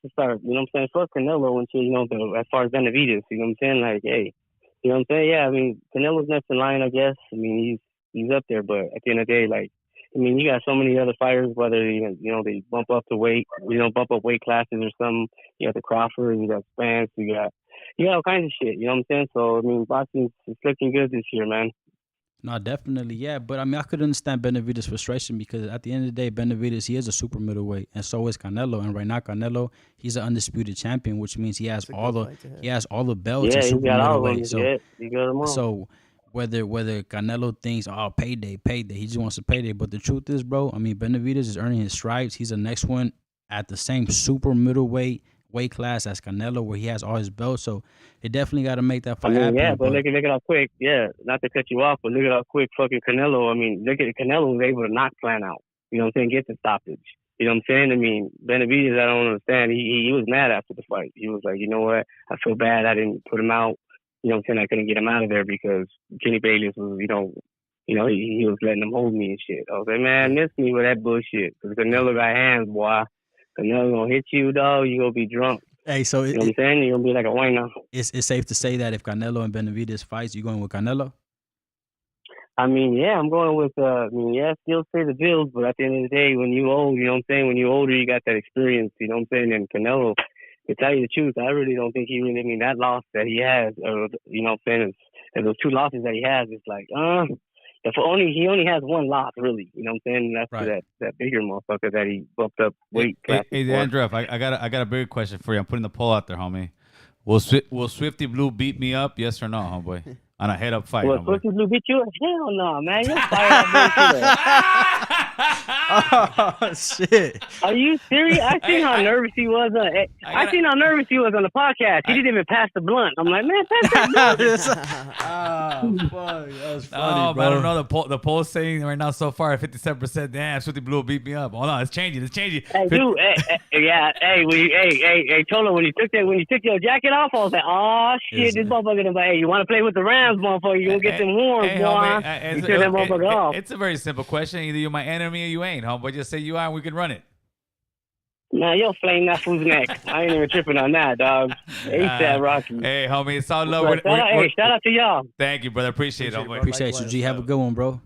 to start. You know what I'm saying? Fuck Canelo and shit. As far as Benavidez, you know what I'm saying? Like, hey, you know what I'm saying? Yeah, I mean, Canelo's next in line, I guess. I mean, he's up there. But at the end of the day, like, I mean, you got so many other fighters, whether they bump up to weight, bump up weight classes or something. You got the Crawford, you got Spence, you got all kinds of shit. You know what I'm saying? So I mean, boxing is looking good this year, man. No, definitely, yeah. But I mean, I could understand Benavidez' frustration because at the end of the day, Benavidez, he is a super middleweight, and so is Canelo. And right now, Canelo, he's an undisputed champion, which means he has all the belts in super middleweight. So whether Canelo thinks, oh, payday, he just wants a payday. But the truth is, bro, I mean, Benavidez is earning his stripes. He's the next one at the same super middleweight weight class as Canelo, where he has all his belts. So they definitely got to make that fight happen. Yeah, but look at how quick. Yeah, not to cut you off, but look at how quick fucking Canelo. I mean, look at Canelo was able to knock Plan out. You know what I'm saying? Get the stoppage. You know what I'm saying? I mean, Benavidez, I don't understand. He was mad after the fight. He was like, you know what? I feel bad I didn't put him out. You know what I'm saying? I couldn't get him out of there because Kenny Bayless was, he was letting him hold me and shit. I was like, man, miss me with that bullshit. Because Canelo got hands, boy. Canelo gonna hit you, dog. You gonna be drunk. Hey, so you know what I'm saying? You're gonna be like a whiner. It's safe to say that if Canelo and Benavidez fights, you going with Canelo? I mean, yeah, I'm going with. Still pay the bills, but at the end of the day, when you old, you know what I'm saying? When you're older, you got that experience. You know what I'm saying? And Canelo, to tell you the truth, I really don't think he really. I mean, that loss that he has, you know what I'm saying? And those 2 losses that he has, it's like, he only has 1 loss, really. You know what I'm saying? That's right. that bigger motherfucker that he bumped up weight. Hey, Andrew, I got a bigger question for you. I'm putting the poll out there, homie. Will Swifty Blue beat me up? Yes or no, homeboy? On a head-up fight. Will Swifty Blue beat you up? Hell no, man. You're fired. Oh shit! Are you serious? I seen how nervous he was. I seen how nervous he was on the podcast. He didn't even pass the blunt. I'm like, man, pass that blunt. Fuck, that was funny, bro. Bro. I don't know. The poll's saying right now so far 57%. Damn, Swifty Blue beat me up. Hold on, it's changing. Hey, dude. Hey, Cholo, when you took your jacket off, I was like, oh shit, this motherfucker. Hey, you want to play with the Rams, motherfucker? You gonna get them horns, boy? You took that motherfucker off. It's a very simple question. Either you're my enemy or you ain't, homeboy. Just say you are, and we can run it. Nah, you'll flame that fool's neck. I ain't even tripping on that, dog. ASAP Rocky. Hey, homie, it's all love. Shout out to y'all. Thank you, brother. Appreciate it, homie. Appreciate you, G. Have a good one, bro.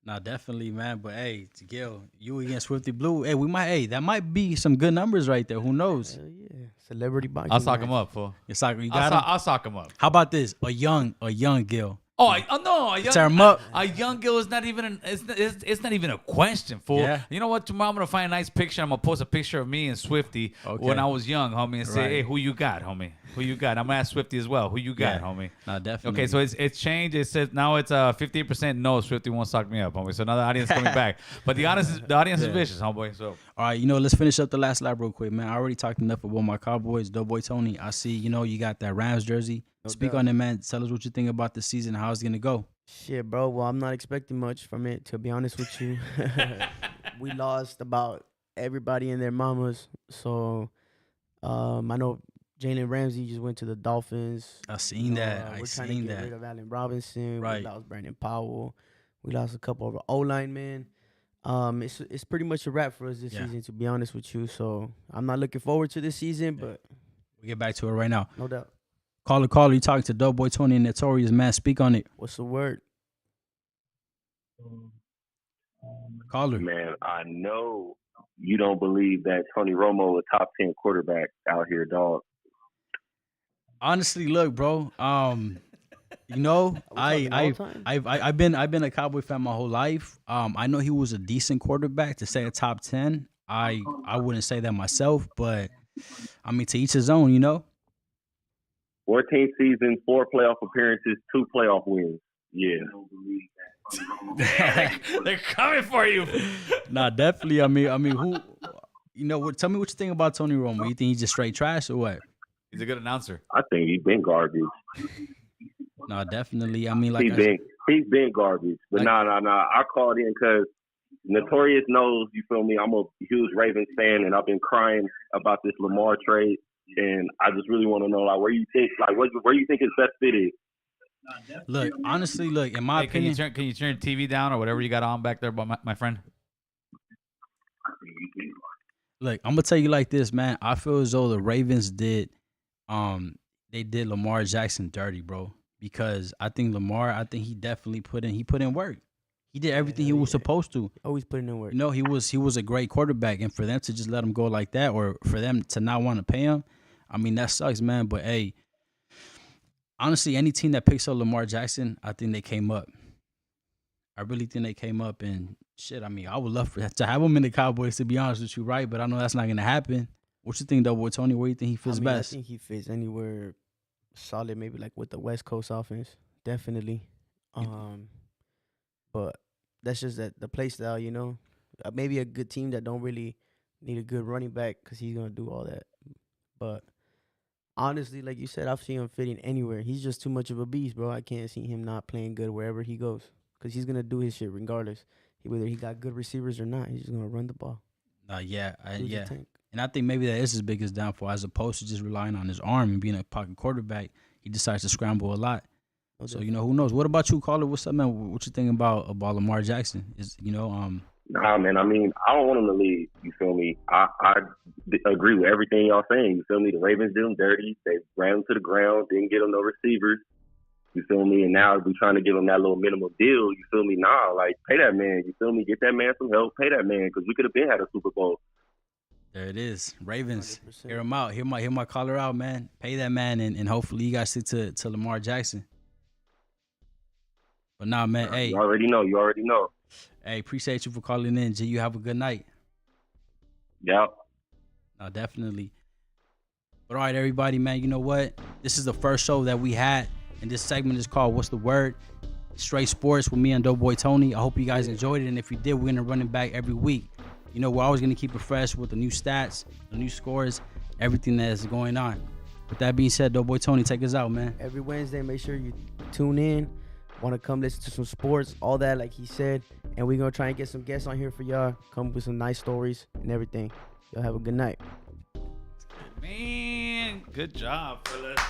Nah, definitely, man. But hey, Gil, you against Swifty Blue. Hey, that might be some good numbers right there. Who knows? Hell yeah. Celebrity boxing. I'll sock him up, fool. You got him? I'll sock him up. How about this? A young Gil. No! A young Gil is not even it's not even a question, fool. Yeah. You know what? Tomorrow I'm gonna find a nice picture. I'm gonna post a picture of me and Swifty when I was young, homie, and say, hey, who you got, homie? Who you got? I'm gonna ask Swifty as well. Who you got, homie? No, definitely. Okay, so it's changed. It says now it's 50% no. Swifty won't sock me up, homie. So now the audience coming back, but the audience is vicious, homeboy. So all right, let's finish up the last lap real quick, man. I already talked enough about my Cowboys. Doughboy Tony, I see. You got that Rams jersey. Speak on it, man. Tell us what you think about the season, how it's gonna go. Shit, bro. Well, I'm not expecting much from it, to be honest with you. We lost about everybody and their mamas. So I know Jalen Ramsey just went to the Dolphins. I seen that. We're trying to get rid of Allen Robinson. We lost Brandon Powell. We lost a couple of O-line men. It's pretty much a wrap for us this season, to be honest with you. So I'm not looking forward to this season, but we'll get back to it right now. No doubt. Caller, you talking to Doughboy Tony and Notorious, man. Speak on it. What's the word? Caller. Man, I know you don't believe that Tony Romo is a top 10 quarterback out here, dog. Honestly, look, bro. I've been a Cowboy fan my whole life. I know he was a decent quarterback. To say a top 10, I wouldn't say that myself, but I mean, to each his own, 14 seasons, 4 playoff appearances, 2 playoff wins. Yeah. They're coming for you. Nah, definitely. I mean, who? Tell me what you think about Tony Romo. You think he's just straight trash or what? He's a good announcer. I think he's been garbage. No, definitely. I mean, like he's been garbage. But I called in because Notorious knows, you feel me? I'm a huge Ravens fan, and I've been crying about this Lamar trade. And I just really want to know, where you think his best fit is. Look, honestly, in my opinion, can you turn the TV down or whatever you got on back there, my friend? Look, I'm gonna tell you like this, man. I feel as though the Ravens did Lamar Jackson dirty, bro. because I think Lamar, I think he definitely put in work. He did everything he was supposed to. Always putting in work. You know, he was a great quarterback, and for them to just let him go like that, or for them to not want to pay him, I mean, that sucks, man. But hey, honestly, any team that picks up Lamar Jackson, I think they came up. I really think they came up, and shit. I mean, I would love to have him in the Cowboys, to be honest with you, right? But I know that's not gonna happen. What you think, though, boy, Tony? Where you think he fits best? I think he fits anywhere solid, maybe like with the West Coast offense, definitely. But that's just that the play style, you know. Maybe a good team that don't really need a good running back because he's gonna do all that. But honestly, like you said, I've seen him fitting anywhere. He's just too much of a beast, bro. I can't see him not playing good wherever he goes because he's gonna do his shit regardless. Whether he got good receivers or not, he's just gonna run the ball. Yeah. And I think maybe that is his biggest downfall, as opposed to just relying on his arm and being a pocket quarterback. He decides to scramble a lot. So, you know, who knows? What about you, Caller? What's up, man? What you think about Lamar Jackson? Nah, man. I mean, I don't want him to leave. You feel me? I agree with everything y'all saying. You feel me? The Ravens did him dirty. They ran him to the ground. Didn't get him no receivers. You feel me? And now we're trying to give him that little minimum deal. You feel me? Nah, like, pay that man. You feel me? Get that man some help. Pay that man, because we could have been had a Super Bowl. There it is. Ravens. 100%. Hear him out. Hear my caller out, man. Pay that man, and hopefully you guys stick to Lamar Jackson. But nah, man, hey. You already know. Hey, appreciate you for calling in, G. You have a good night. Yep. No, definitely. But all right, everybody, man, you know what? This is the first show that we had, and this segment is called What's the Word? Straight Sports with me and Doughboy Tony. I hope you guys enjoyed it, and if you did, we're going to run it back every week. You know, we're always going to keep it fresh with the new stats, the new scores, everything that is going on. With that being said, Doughboy Tony, take us out, man. Every Wednesday, make sure you tune in. Want to come listen to some sports, all that, like he said. And we're going to try and get some guests on here for y'all. Come with some nice stories and everything. Y'all have a good night. Man, good job, fellas.